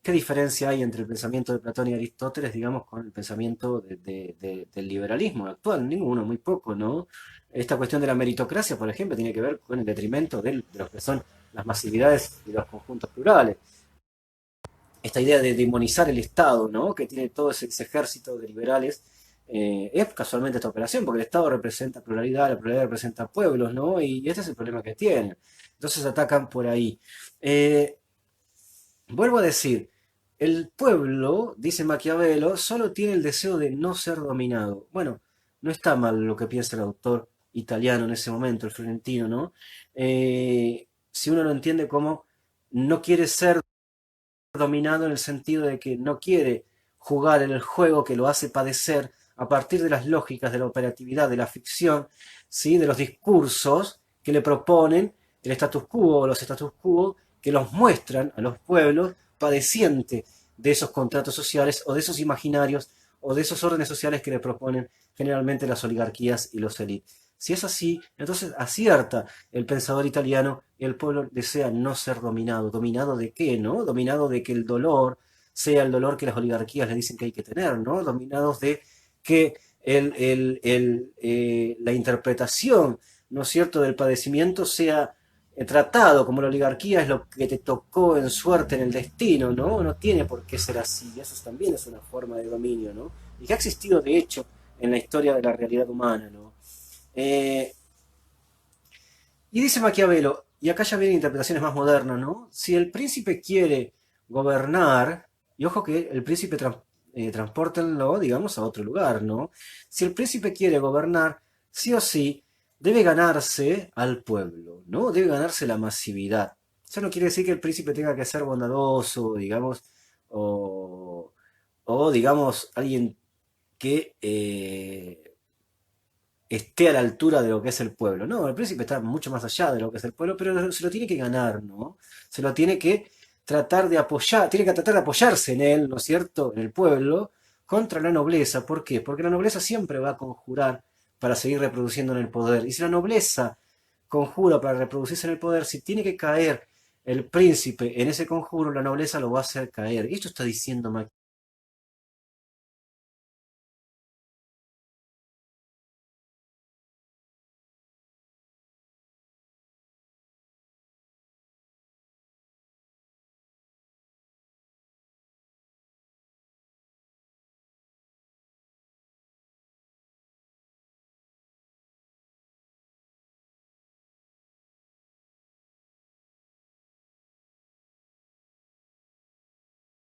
¿Qué diferencia hay entre el pensamiento de Platón y Aristóteles, digamos, con el pensamiento del liberalismo actual? Ninguno, muy poco, ¿no? Esta cuestión de la meritocracia, por ejemplo, tiene que ver con el detrimento de lo que son las masividades y los conjuntos plurales. Esta idea de demonizar el Estado, ¿no?, que tiene todo ese ejército de liberales, es casualmente esta operación, porque el Estado representa pluralidad, la pluralidad representa pueblos, ¿no? Y este es el problema que tienen. Entonces atacan por ahí. Eh, Vuelvo a decir, el pueblo, dice Maquiavelo, solo tiene el deseo de no ser dominado. Bueno, no está mal lo que piensa el autor italiano en ese momento, el florentino, ¿no? Si uno lo entiende como no quiere ser dominado en el sentido de que no quiere jugar en el juego que lo hace padecer a partir de las lógicas de la operatividad, de la ficción, ¿sí?, de los discursos que le proponen el status quo o los status quo que los muestran a los pueblos padecientes de esos contratos sociales o de esos imaginarios o de esos órdenes sociales que le proponen generalmente las oligarquías y los élites. Si es así, entonces acierta el pensador italiano y el pueblo desea no ser dominado. ¿Dominado de qué, no? Dominado de que el dolor sea el dolor que las oligarquías le dicen que hay que tener, ¿no? Dominados de que la interpretación, ¿no es cierto?, del padecimiento sea tratado como la oligarquía es lo que te tocó en suerte en el destino, ¿no? No tiene por qué ser así. Eso también es una forma de dominio, ¿no? Y que ha existido, de hecho, en la historia de la realidad humana, ¿no? Eh, y dice Maquiavelo, y acá ya vienen interpretaciones más modernas, ¿no? Si el príncipe quiere gobernar, y ojo que el príncipe transportenlo, digamos, a otro lugar, ¿no? Si el príncipe quiere gobernar, sí o sí, debe ganarse al pueblo, ¿no? Debe ganarse la masividad. Eso no quiere decir que el príncipe tenga que ser bondadoso, digamos, o, o digamos, alguien que esté a la altura de lo que es el pueblo. No, el príncipe está mucho más allá de lo que es el pueblo, pero se lo tiene que ganar, ¿no? Se lo tiene que tratar de apoyar, tiene que tratar de apoyarse en él, ¿no es cierto?, en el pueblo, contra la nobleza. ¿Por qué? Porque la nobleza siempre va a conjurar para seguir reproduciendo en el poder. Y si la nobleza conjura para reproducirse en el poder, si tiene que caer el príncipe en ese conjuro, la nobleza lo va a hacer caer. Y esto está diciendo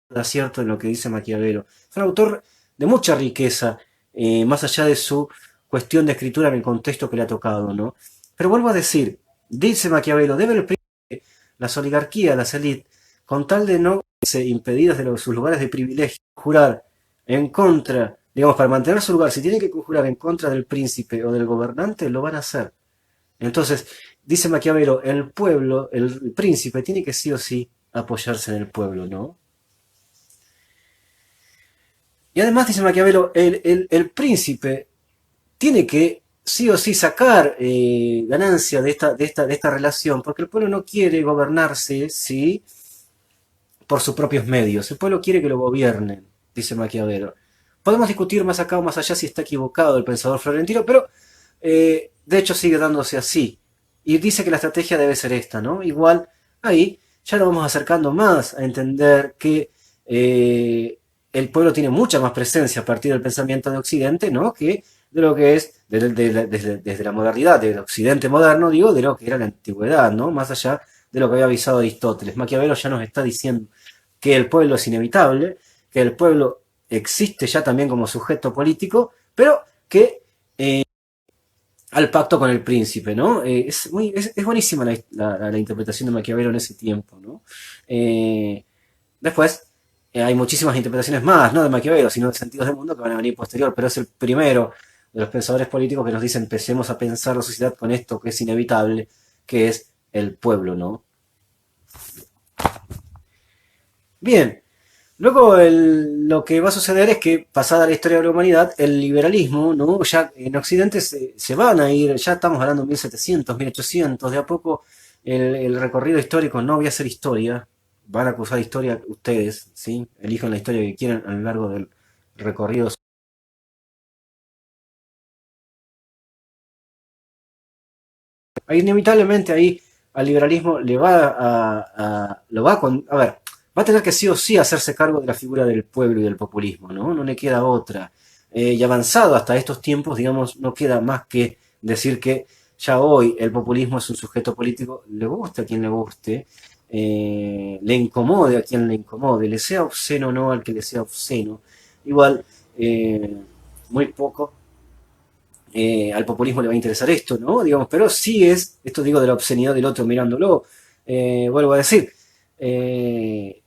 de acierto en lo que dice Maquiavelo. Es un autor de mucha riqueza, más allá de su cuestión de escritura en el contexto que le ha tocado, ¿no? Pero vuelvo a decir, dice Maquiavelo, debe el príncipe, las oligarquías, las élites, con tal de no verse impedidas de sus lugares de privilegio, jurar en contra, digamos, para mantener su lugar, si tienen que conjurar en contra del príncipe o del gobernante, lo van a hacer. Entonces, dice Maquiavelo, el pueblo, el príncipe, tiene que sí o sí apoyarse en el pueblo, ¿no? Y además, dice Maquiavelo, el príncipe tiene que sí o sí sacar ganancia de esta relación, porque el pueblo no quiere gobernarse, ¿sí?, por sus propios medios. El pueblo quiere que lo gobiernen, dice Maquiavelo. Podemos discutir más acá o más allá si está equivocado el pensador florentino, pero de hecho sigue dándose así. Y dice que la estrategia debe ser esta, ¿no? Igual ahí ya nos vamos acercando más a entender que el pueblo tiene mucha más presencia a partir del pensamiento de Occidente, ¿no?, que de lo que es desde la modernidad, del Occidente moderno, digo, de lo que era la antigüedad, ¿no? Más allá de lo que había avisado Aristóteles. Maquiavelo ya nos está diciendo que el pueblo es inevitable, que el pueblo existe ya también como sujeto político, pero que al pacto con el príncipe, ¿no? Es buenísima la interpretación de Maquiavelo en ese tiempo, ¿no? Eh, Después, hay muchísimas interpretaciones más, no de Maquiavelo, sino de sentidos del mundo que van a venir posterior, pero es el primero de los pensadores políticos que nos dice empecemos a pensar la sociedad con esto que es inevitable, que es el pueblo, ¿no? Bien, luego lo que va a suceder es que, pasada la historia de la humanidad, el liberalismo, ¿no? Ya en Occidente se van a ir, ya estamos hablando de 1700, 1800, de a poco el recorrido histórico, no voy a hacer historia, van a acusar historia ustedes, ¿sí? Elijan la historia que quieran a lo largo del recorrido. Inevitablemente ahí al liberalismo le va lo va a ver, va a tener que sí o sí hacerse cargo de la figura del pueblo y del populismo, ¿no? No le queda otra. Y avanzado hasta estos tiempos, digamos, no queda más que decir que ya hoy el populismo es un sujeto político, le guste a quien le guste, le incomode a quien le incomode, le sea obsceno o no al que le sea obsceno. Igual, eh, muy poco al populismo le va a interesar esto, ¿no? Digamos, pero sí es, esto digo de la obscenidad del otro mirándolo, vuelvo a decir, eh,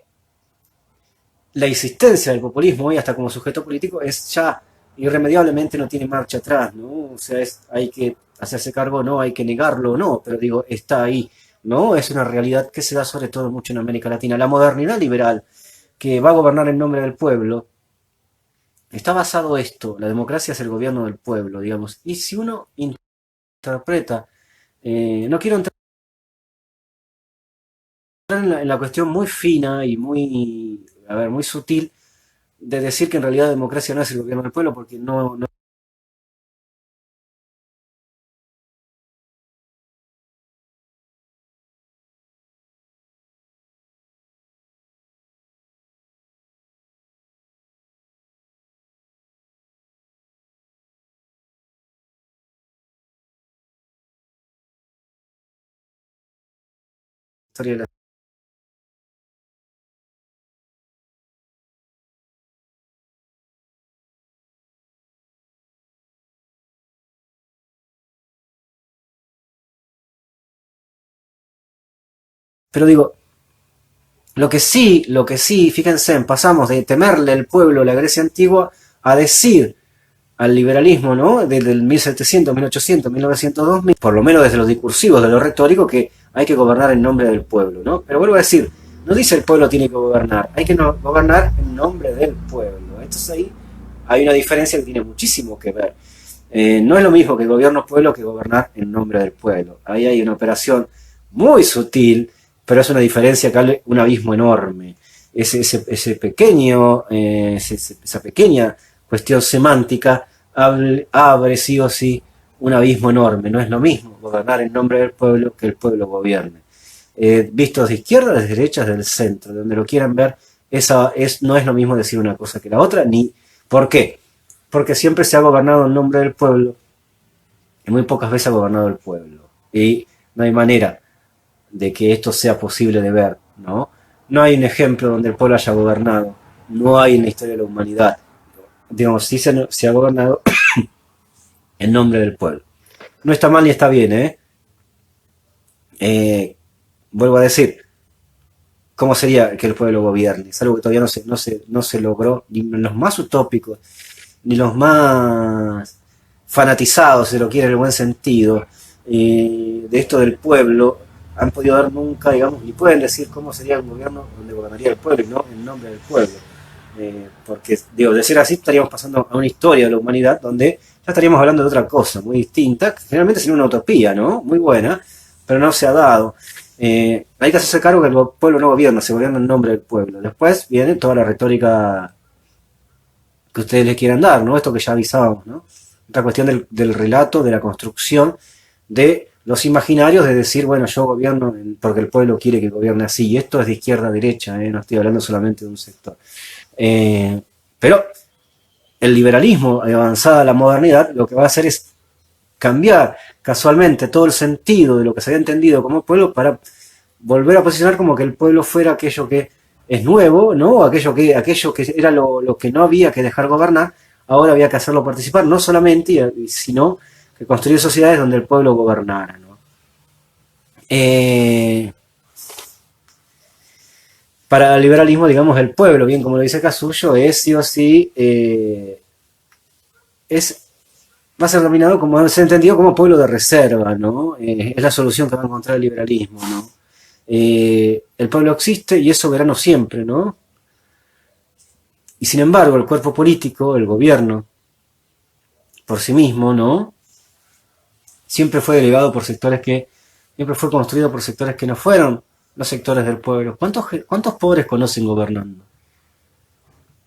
la existencia del populismo hoy hasta como sujeto político es ya irremediablemente no tiene marcha atrás, ¿no? O sea, hay que hacerse cargo, no, hay que negarlo, no, pero digo, está ahí, ¿no? Es una realidad que se da sobre todo mucho en América Latina. La modernidad liberal, que va a gobernar en nombre del pueblo, está basado esto, la democracia es el gobierno del pueblo, digamos, y si uno interpreta. No quiero entrar en la cuestión muy fina y muy, a ver, muy sutil de decir que en realidad la democracia no es el gobierno del pueblo, porque no historia de la- Pero digo, lo que sí, fíjense, pasamos de temerle al pueblo, la Grecia antigua, a decir al liberalismo, ¿no? Desde el 1700, 1800, 1900, 2000, por lo menos desde los discursivos, de lo retórico, que hay que gobernar en nombre del pueblo, ¿no? Pero vuelvo a decir, no dice el pueblo tiene que gobernar, hay que gobernar en nombre del pueblo. Entonces ahí hay una diferencia que tiene muchísimo que ver. No es lo mismo que gobierno pueblo que gobernar en nombre del pueblo. Ahí hay una operación muy sutil, pero es una diferencia que abre un abismo enorme. Ese pequeño, esa pequeña cuestión semántica abre sí o sí un abismo enorme. No es lo mismo gobernar en nombre del pueblo que el pueblo gobierne. Vistos de izquierda, de derecha, del centro, de donde lo quieran ver, no es lo mismo decir una cosa que la otra, ni por qué. Porque siempre se ha gobernado en nombre del pueblo y muy pocas veces ha gobernado el pueblo. Y no hay manera de que esto sea posible de ver, ¿no? No hay un ejemplo donde el pueblo haya gobernado, no hay en la historia de la humanidad. Digamos, sí se ha gobernado en nombre del pueblo. No está mal ni está bien, ¿eh? Eh, Vuelvo a decir, ¿cómo sería que el pueblo gobierne? Es algo que todavía no se logró, ni en los más utópicos, ni los más fanatizados, si lo quiere en el buen sentido, de esto del pueblo, han podido dar nunca, digamos, ni pueden decir cómo sería un gobierno donde gobernaría el pueblo y no en nombre del pueblo. Porque, digo, de ser así estaríamos pasando a una historia de la humanidad donde ya estaríamos hablando de otra cosa muy distinta, que generalmente sería una utopía, ¿no? Muy buena, pero no se ha dado. Hay que hacerse cargo que el pueblo no gobierna, se gobierna en nombre del pueblo. Después viene toda la retórica que ustedes le quieran dar, ¿no? Esto que ya avisábamos, ¿no? Otra cuestión del relato, de la construcción, de los imaginarios, de decir, bueno, yo gobierno porque el pueblo quiere que gobierne así. Y esto es de izquierda a derecha, ¿eh? No estoy hablando solamente de un sector. Pero el liberalismo avanzada a la modernidad lo que va a hacer es cambiar casualmente todo el sentido de lo que se había entendido como pueblo para volver a posicionar como que el pueblo fuera aquello que es nuevo, ¿no? Aquello que era lo que no había que dejar gobernar, ahora había que hacerlo participar, no solamente, sino que construir sociedades donde el pueblo gobernara, ¿no? Eh, para el liberalismo, digamos, el pueblo, bien como lo dice Casullo, es sí o sí, es, va a ser dominado como, se ha entendido como pueblo de reserva, ¿no? Es la solución que va a encontrar el liberalismo, ¿no? El pueblo existe y es soberano siempre, ¿no? Y sin embargo, el cuerpo político, el gobierno, por sí mismo, ¿no? Siempre fue delegado por sectores que, siempre fue construido por sectores que no fueron los sectores del pueblo. ¿Cuántos pobres conocen gobernando?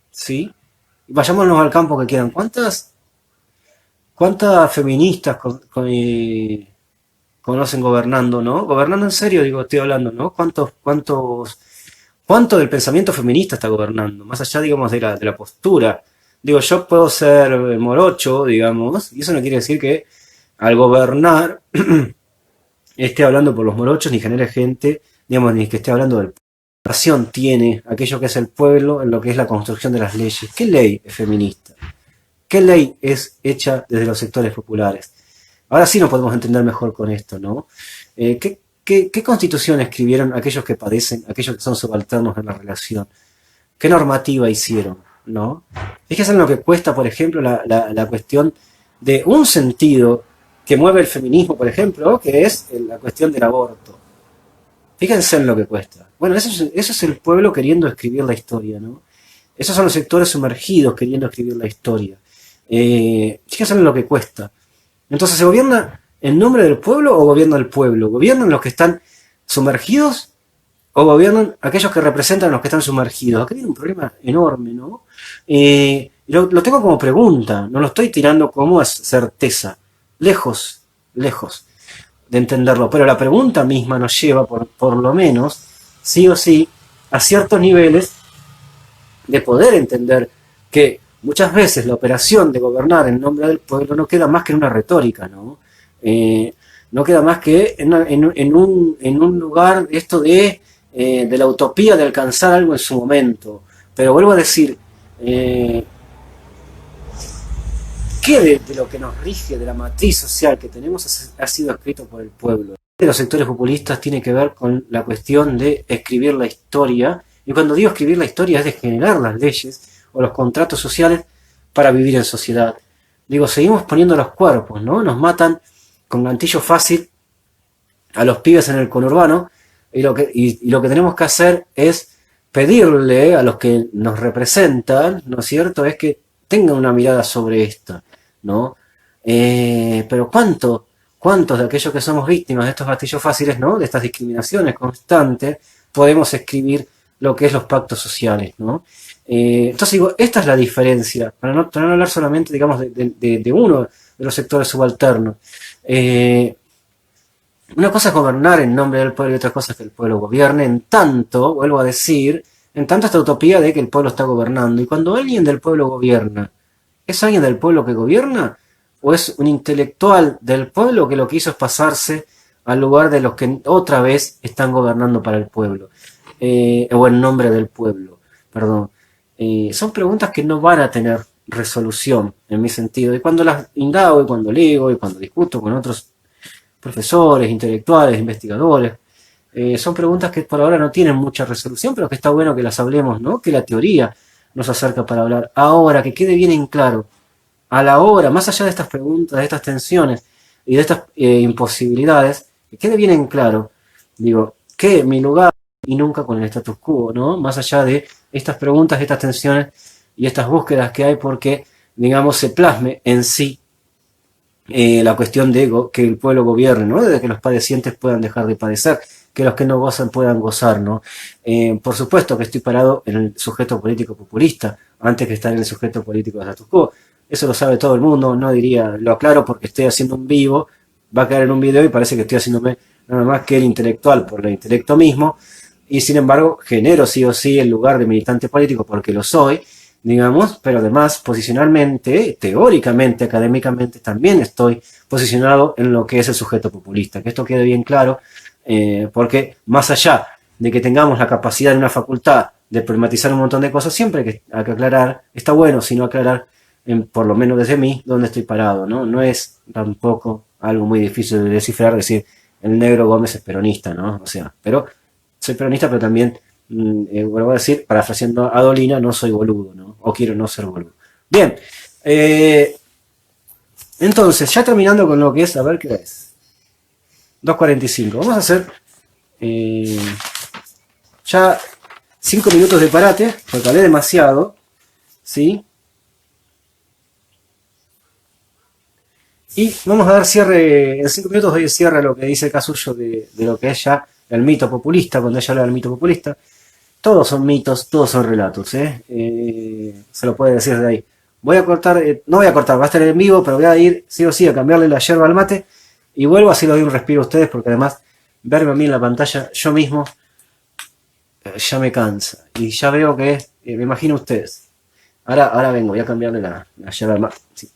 ¿Sí? Vayámonos al campo que quieran. ¿Cuántas feministas conocen gobernando, no? Gobernando en serio, digo, estoy hablando, ¿no? ¿Cuánto del pensamiento feminista está gobernando? Más allá, digamos, de la postura. Digo, yo puedo ser morocho, digamos, y eso no quiere decir que al gobernar esté hablando por los morochos, ni genere gente, digamos, ni que esté hablando del nación tiene aquello que es el pueblo en lo que es la construcción de las leyes. ¿Qué ley es feminista? ¿Qué ley es hecha desde los sectores populares? Ahora sí nos podemos entender mejor con esto, ¿no? ¿Qué constitución escribieron aquellos que padecen, aquellos que son subalternos en la relación? ¿Qué normativa hicieron? ¿No? Fíjense en lo que cuesta, por ejemplo, la cuestión de un sentido que mueve el feminismo, por ejemplo, que es la cuestión del aborto. Fíjense en lo que cuesta. Bueno, eso es el pueblo queriendo escribir la historia, ¿no? Esos son los sectores sumergidos queriendo escribir la historia. Fíjense en lo que cuesta. Entonces, ¿se gobierna en nombre del pueblo o gobierna el pueblo? ¿Gobiernan los que están sumergidos o gobiernan aquellos que representan a los que están sumergidos? Acá hay un problema enorme, ¿no? Lo tengo como pregunta, no lo estoy tirando como certeza. Lejos, lejos de entenderlo. Pero la pregunta misma nos lleva, por lo menos, sí o sí, a ciertos niveles de poder entender que muchas veces la operación de gobernar en nombre del pueblo no queda más que en una retórica, ¿no? No queda más que en un lugar esto de la utopía de alcanzar algo en su momento. Pero vuelvo a decir, ¿qué de lo que nos rige, de la matriz social que tenemos, ha sido escrito por el pueblo? De los sectores populistas tiene que ver con la cuestión de escribir la historia, y cuando digo escribir la historia es de generar las leyes o los contratos sociales para vivir en sociedad. Digo, seguimos poniendo los cuerpos, ¿no? Nos matan con gantillo fácil a los pibes en el conurbano, y lo que tenemos que hacer es pedirle a los que nos representan, ¿no es cierto?, es que tengan una mirada sobre esto, ¿no? Pero ¿cuántos de aquellos que somos víctimas de estos gatillos fáciles, ¿no?, de estas discriminaciones constantes, podemos escribir lo que es los pactos sociales, ¿no? Entonces digo, esta es la diferencia, para no hablar solamente, digamos, de uno de los sectores subalternos. Una cosa es gobernar en nombre del pueblo y otra cosa es que el pueblo gobierne, en tanto, vuelvo a decir, en tanto esta utopía de que el pueblo está gobernando. Y cuando alguien del pueblo gobierna, ¿es alguien del pueblo que gobierna? ¿O es un intelectual del pueblo que lo que hizo es pasarse al lugar de los que otra vez están gobernando para el pueblo? O en nombre del pueblo, perdón. Son preguntas que no van a tener resolución, en mi sentido. Y cuando las indago, y cuando leo, y cuando discuto con otros profesores, intelectuales, investigadores, son preguntas que por ahora no tienen mucha resolución, pero que está bueno que las hablemos, ¿no? Que la teoría nos acerca para hablar. Ahora, que quede bien en claro, a la hora, más allá de estas preguntas, de estas tensiones y de estas imposibilidades, que quede bien en claro, digo, que mi lugar y nunca con el status quo, ¿no? Más allá de estas preguntas, estas tensiones y estas búsquedas que hay porque, digamos, se plasme en sí la cuestión de que el pueblo gobierne, ¿no? De que los padecientes puedan dejar de padecer, que los que no gozan puedan gozar, ¿no? Por supuesto que estoy parado en el sujeto político populista, antes que estar en el sujeto político de status quo. Eso lo sabe todo el mundo, no diría, lo aclaro porque estoy haciendo un vivo, va a quedar en un video y parece que estoy haciéndome nada más que el intelectual por el intelecto mismo, y sin embargo genero sí o sí el lugar de militante político porque lo soy, digamos, pero además posicionalmente, teóricamente, académicamente, también estoy posicionado en lo que es el sujeto populista. Que esto quede bien claro, porque más allá de que tengamos la capacidad de una facultad de problematizar un montón de cosas, siempre hay que aclarar, está bueno, si no aclarar, por lo menos desde mí, dónde estoy parado, ¿no? No es tampoco algo muy difícil de descifrar, decir, el negro Gómez es peronista, ¿no? O sea, pero soy peronista, pero también, vuelvo a decir, parafraseando a Dolina, no soy boludo, ¿no? O quiero no ser boludo. Bien, eh, entonces, ya terminando con lo que es, a ver qué es. 2:45. Vamos a hacer eh, ya 5 minutos de parate, porque hablé demasiado, ¿sí? Y vamos a dar cierre, en 5 minutos doy cierre a lo que dice Casullo de lo que es ya el mito populista, cuando ella habla del mito populista. Todos son mitos, todos son relatos, ¿eh? Se lo puede decir de ahí. Voy a cortar, no voy a cortar, va a estar en vivo, pero voy a ir sí o sí a cambiarle la yerba al mate y vuelvo así le doy un respiro a ustedes porque además verme a mí en la pantalla yo mismo ya me cansa y ya veo que, me imagino ustedes. Ahora vengo, voy a cambiarle la yerba al mate. Sí.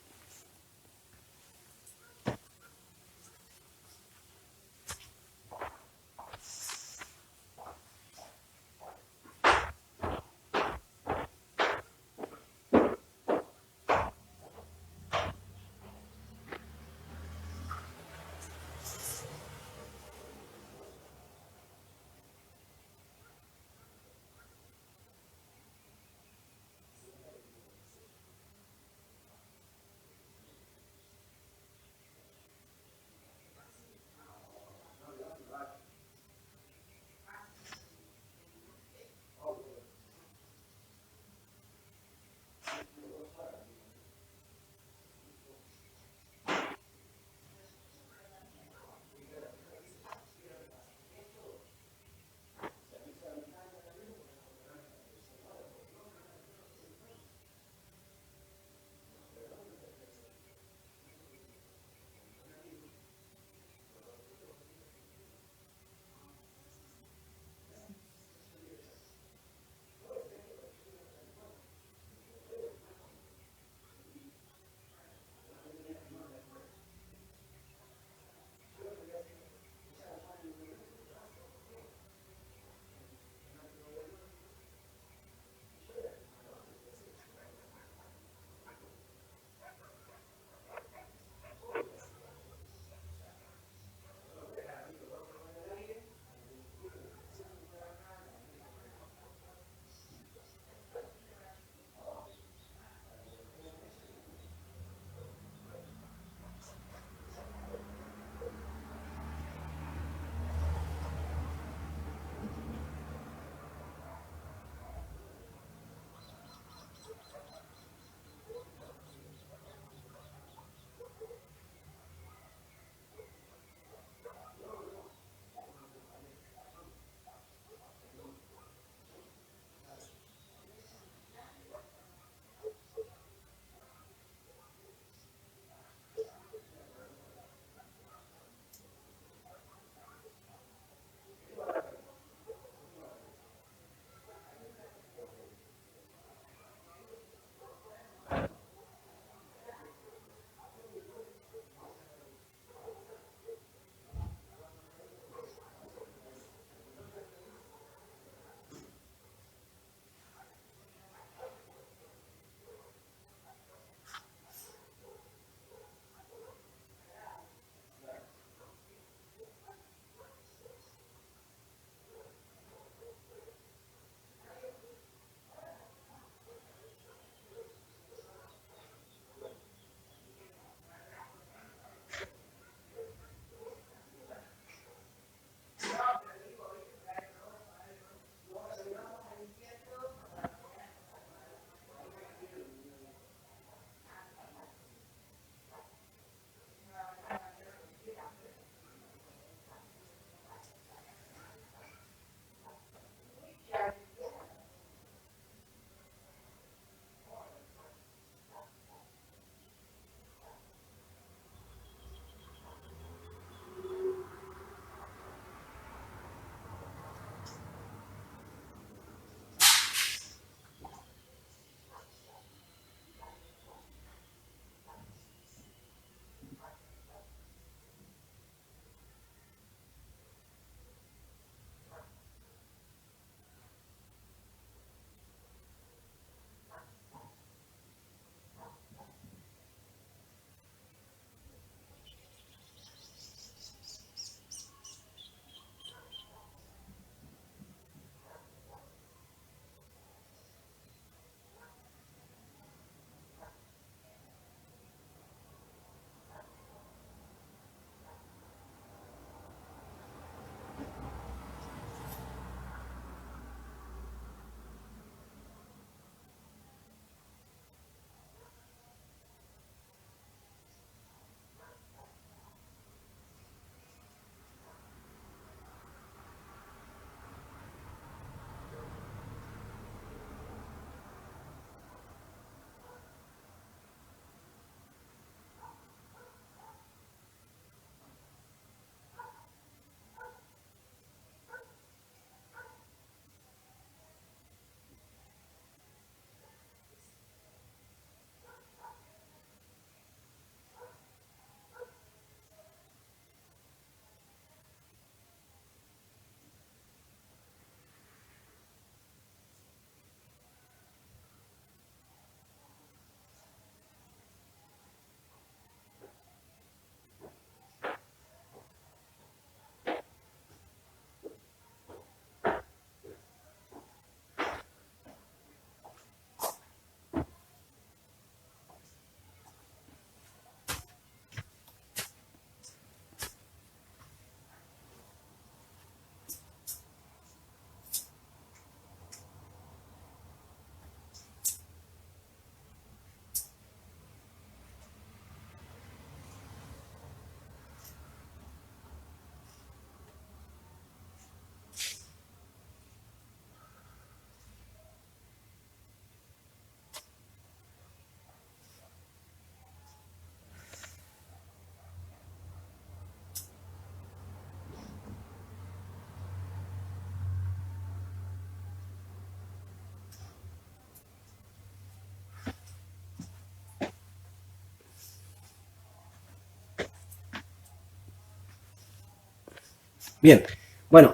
Bien, bueno,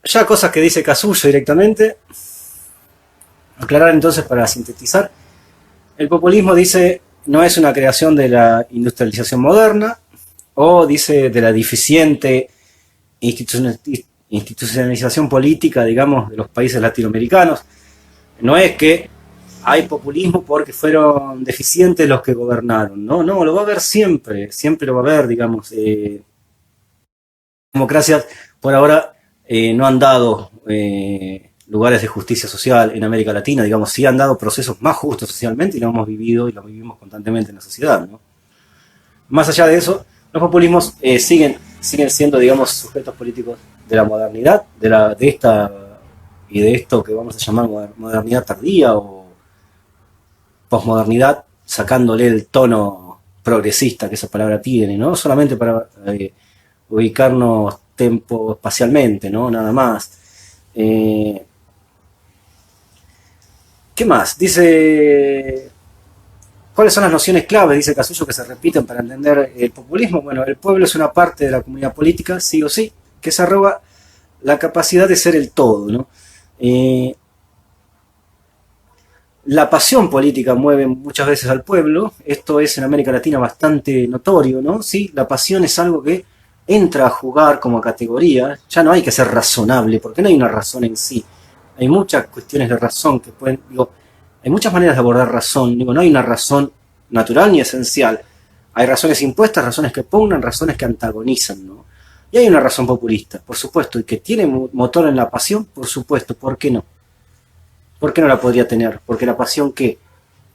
ya cosas que dice Casullo directamente. Aclarar entonces para sintetizar. El populismo dice no es una creación de la industrialización moderna o dice de la deficiente institucionalización política, digamos, de los países latinoamericanos. No es que hay populismo porque fueron deficientes los que gobernaron, no, no, lo va a haber siempre, siempre lo va a haber, digamos. Democracias por ahora no han dado lugares de justicia social en América Latina, digamos, sí han dado procesos más justos socialmente y lo hemos vivido y lo vivimos constantemente en la sociedad, ¿no? Más allá de eso, los populismos siguen siendo, digamos, sujetos políticos de la modernidad, de esta y de esto que vamos a llamar modernidad tardía o posmodernidad, sacándole el tono progresista que esa palabra tiene, ¿no? Solamente para ubicarnos tempo espacialmente, ¿no? Nada más. ¿Qué más? Dice, ¿cuáles son las nociones clave? Dice Casullo que se repiten para entender el populismo. Bueno, el pueblo es una parte de la comunidad política, sí o sí, que se arroga la capacidad de ser el todo, ¿no? La pasión política mueve muchas veces al pueblo. Esto es en América Latina bastante notorio, ¿no? Sí, la pasión es algo que entra a jugar como categoría. Ya no hay que ser razonable, porque no hay una razón en sí. Hay muchas cuestiones de razón que pueden, digo, hay muchas maneras de abordar razón. Digo, no hay una razón natural ni esencial. Hay razones impuestas, razones que pugnan, razones que antagonizan, ¿no? Y hay una razón populista, por supuesto, y que tiene motor en la pasión, por supuesto, ¿por qué no? ¿Por qué no la podría tener? Porque la pasión, ¿qué?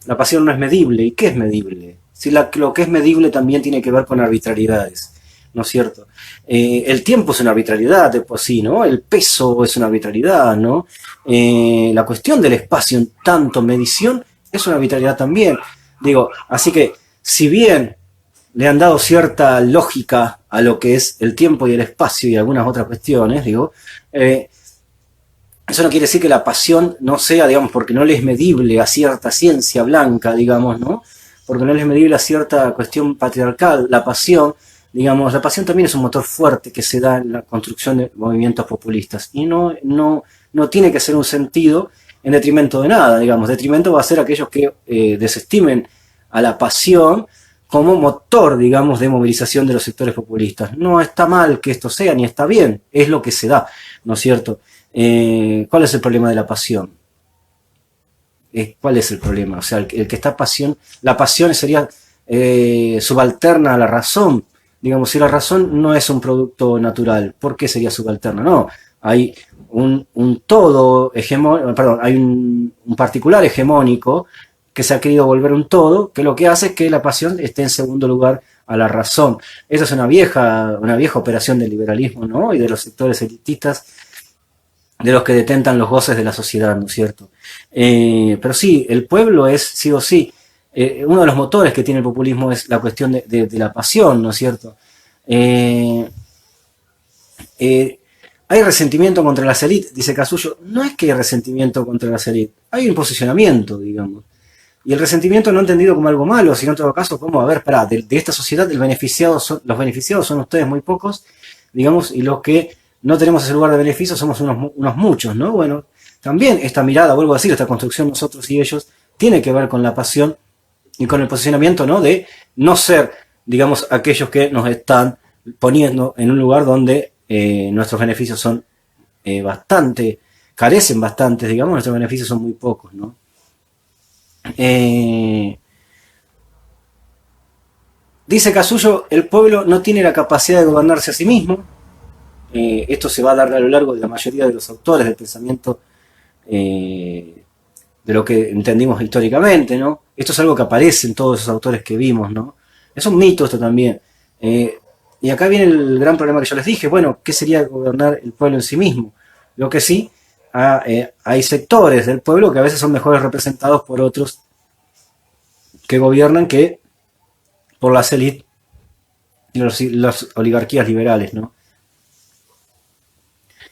La pasión no es medible. ¿Y qué es medible? Si lo que es medible también tiene que ver con arbitrariedades, ¿no es cierto? El tiempo es una arbitrariedad de por sí, ¿no? El peso es una arbitrariedad, ¿no? La cuestión del espacio en tanto medición es una arbitrariedad también. Digo, así que si bien le han dado cierta lógica a lo que es el tiempo y el espacio y algunas otras cuestiones, digo, eso no quiere decir que la pasión no sea, digamos, porque no le es medible a cierta ciencia blanca, digamos, ¿no? Porque no le es medible a cierta cuestión patriarcal. La pasión, digamos, la pasión también es un motor fuerte que se da en la construcción de movimientos populistas. Y no tiene que ser un sentido en detrimento de nada, digamos. Detrimento va a ser aquellos que desestimen a la pasión como motor, digamos, de movilización de los sectores populistas. No está mal que esto sea, ni está bien, es lo que se da, ¿no es cierto? ¿Cuál es el problema de la pasión? ¿Cuál es el problema? O sea, el que está pasión, la pasión sería subalterna a la razón. Digamos, si la razón no es un producto natural, ¿por qué sería subalterna? No, hay un todo hegemónico, perdón, hay un particular hegemónico que se ha querido volver un todo, que lo que hace es que la pasión esté en segundo lugar a la razón. Esa es una vieja operación del liberalismo, ¿no? Y de los sectores elitistas, de los que detentan los goces de la sociedad, ¿no es cierto? Pero sí, el pueblo es sí o sí. Uno de los motores que tiene el populismo es la cuestión de la pasión, ¿no es cierto? Hay resentimiento contra las élites, dice Casullo. No es que hay resentimiento contra las élites, hay un posicionamiento, digamos. Y el resentimiento no entendido como algo malo, sino en todo caso como, a ver, pará, de esta sociedad los beneficiados son ustedes muy pocos, digamos, y los que no tenemos ese lugar de beneficio somos unos muchos, ¿no? Bueno, también esta mirada, vuelvo a decir, esta construcción nosotros y ellos, tiene que ver con la pasión y con el posicionamiento, ¿no? De no ser, digamos, aquellos que nos están poniendo en un lugar donde nuestros beneficios son carecen bastante, digamos, nuestros beneficios son muy pocos, ¿no? Dice Casullo, el pueblo no tiene la capacidad de gobernarse a sí mismo. Esto se va a dar a lo largo de la mayoría de los autores del pensamiento de lo que entendimos históricamente, ¿no? Esto es algo que aparece en todos esos autores que vimos, ¿no? Es un mito esto también. Y acá viene el gran problema que yo les dije. Bueno, ¿qué sería gobernar el pueblo en sí mismo? Lo que sí, hay sectores del pueblo que a veces son mejores representados por otros que gobiernan que por las élites y las oligarquías liberales, ¿no?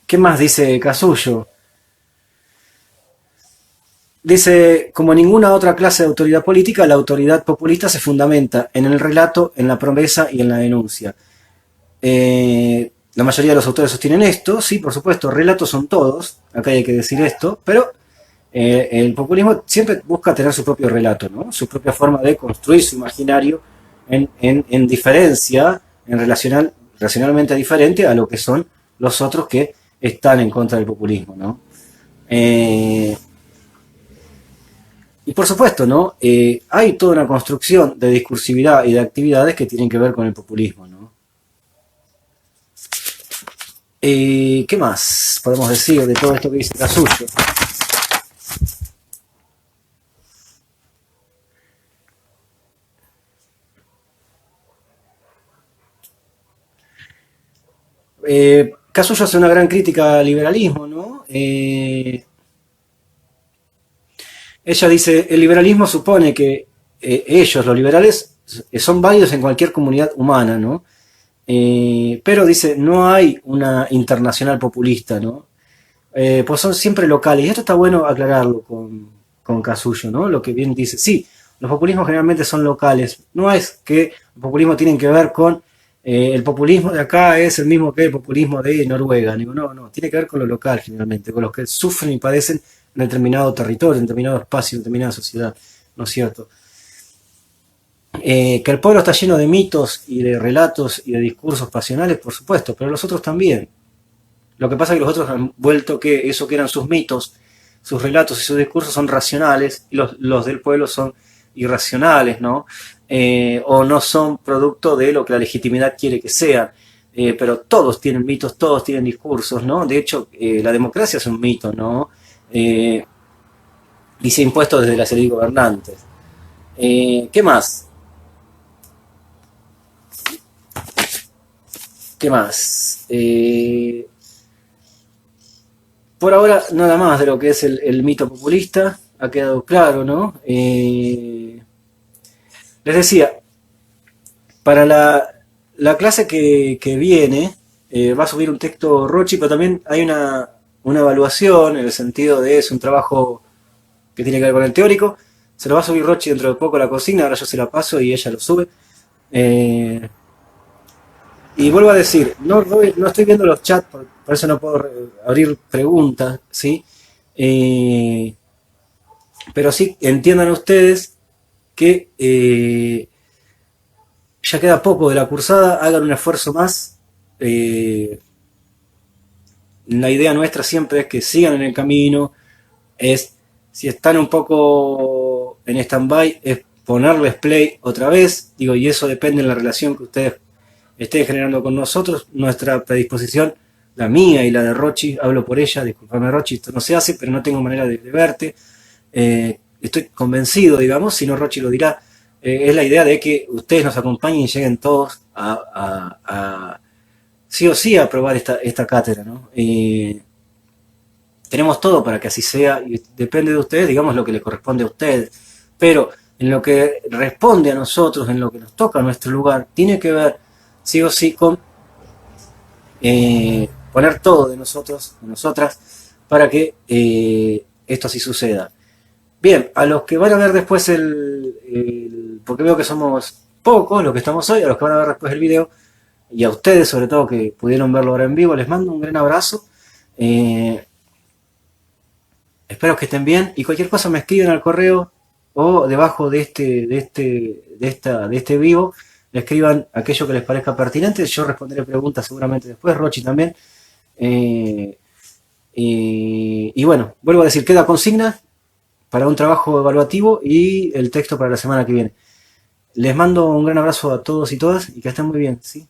¿Qué más dice Casullo? Dice, como ninguna otra clase de autoridad política, la autoridad populista se fundamenta en el relato, en la promesa y en la denuncia. La mayoría de los autores sostienen esto, sí, por supuesto, relatos son todos, acá hay que decir esto, pero el populismo siempre busca tener su propio relato, ¿no? Su propia forma de construir su imaginario en diferencia, racionalmente diferente a lo que son los otros que están en contra del populismo, ¿no? Eh, y por supuesto, ¿no? Hay toda una construcción de discursividad y de actividades que tienen que ver con el populismo, ¿no? ¿Qué más podemos decir de todo esto que dice Casullo? Casullo hace una gran crítica al liberalismo, ¿no? Ella dice, el liberalismo supone que ellos, los liberales, son válidos en cualquier comunidad humana, ¿no? Pero dice, no hay una internacional populista, ¿no? Pues son siempre locales. Y esto está bueno aclararlo con Casullo, ¿no? Lo que bien dice, sí, los populismos generalmente son locales. No es que el populismo tiene que ver con el populismo de acá es el mismo que el populismo de Noruega. Digo, no, no, tiene que ver con lo local generalmente, con los que sufren y padecen en determinado territorio, en determinado espacio, en determinada sociedad, ¿no es cierto? Que el pueblo está lleno de mitos y de relatos y de discursos pasionales, por supuesto, pero los otros también. Lo que pasa es que los otros han vuelto que eso que eran sus mitos, sus relatos y sus discursos son racionales y los del pueblo son irracionales, ¿no? O no son producto de lo que la legitimidad quiere que sean. Pero todos tienen mitos, todos tienen discursos, ¿no? De hecho, la democracia es un mito, ¿no? Eh, Dice impuestos desde las élites gobernantes. ¿Qué más? ¿Qué más? Por ahora, nada más de lo que es el mito populista. Ha quedado claro, ¿no? Les decía, para la clase que viene, va a subir un texto Rochi, pero también hay una evaluación en el sentido de es un trabajo que tiene que ver con el teórico. Se lo va a subir Rochi dentro de poco la consigna, ahora yo se la paso y ella lo sube. Eh, y vuelvo a decir, no estoy viendo los chats, por eso no puedo abrir preguntas, ¿sí? Eh, pero sí entiendan ustedes que ya queda poco de la cursada, hagan un esfuerzo más. Eh, la idea nuestra siempre es que sigan en el camino, es, si están un poco en stand-by, es ponerles play otra vez, digo, y eso depende de la relación que ustedes estén generando con nosotros, nuestra predisposición, la mía y la de Rochi, hablo por ella, discúlpame Rochi, esto no se hace, pero no tengo manera de verte, estoy convencido, digamos, si no Rochi lo dirá, es la idea de que ustedes nos acompañen y lleguen todos a sí o sí a aprobar esta cátedra, ¿no? Tenemos todo para que así sea y depende de ustedes, digamos lo que les corresponde a ustedes. Pero en lo que responde a nosotros, en lo que nos toca a nuestro lugar, tiene que ver sí o sí con poner todo de nosotros, de nosotras, para que esto así suceda. Bien, a los que van a ver después porque veo que somos pocos los que estamos hoy, a los que van a ver después el video, y a ustedes sobre todo que pudieron verlo ahora en vivo, les mando un gran abrazo. Eh, Espero que estén bien y cualquier cosa me escriben al correo o debajo de este vivo, le escriban aquello que les parezca pertinente. Yo responderé preguntas seguramente después, Rochi también. Eh, y bueno, vuelvo a decir, queda consigna para un trabajo evaluativo y el texto para la semana que viene. Les mando un gran abrazo a todos y todas y que estén muy bien, ¿sí?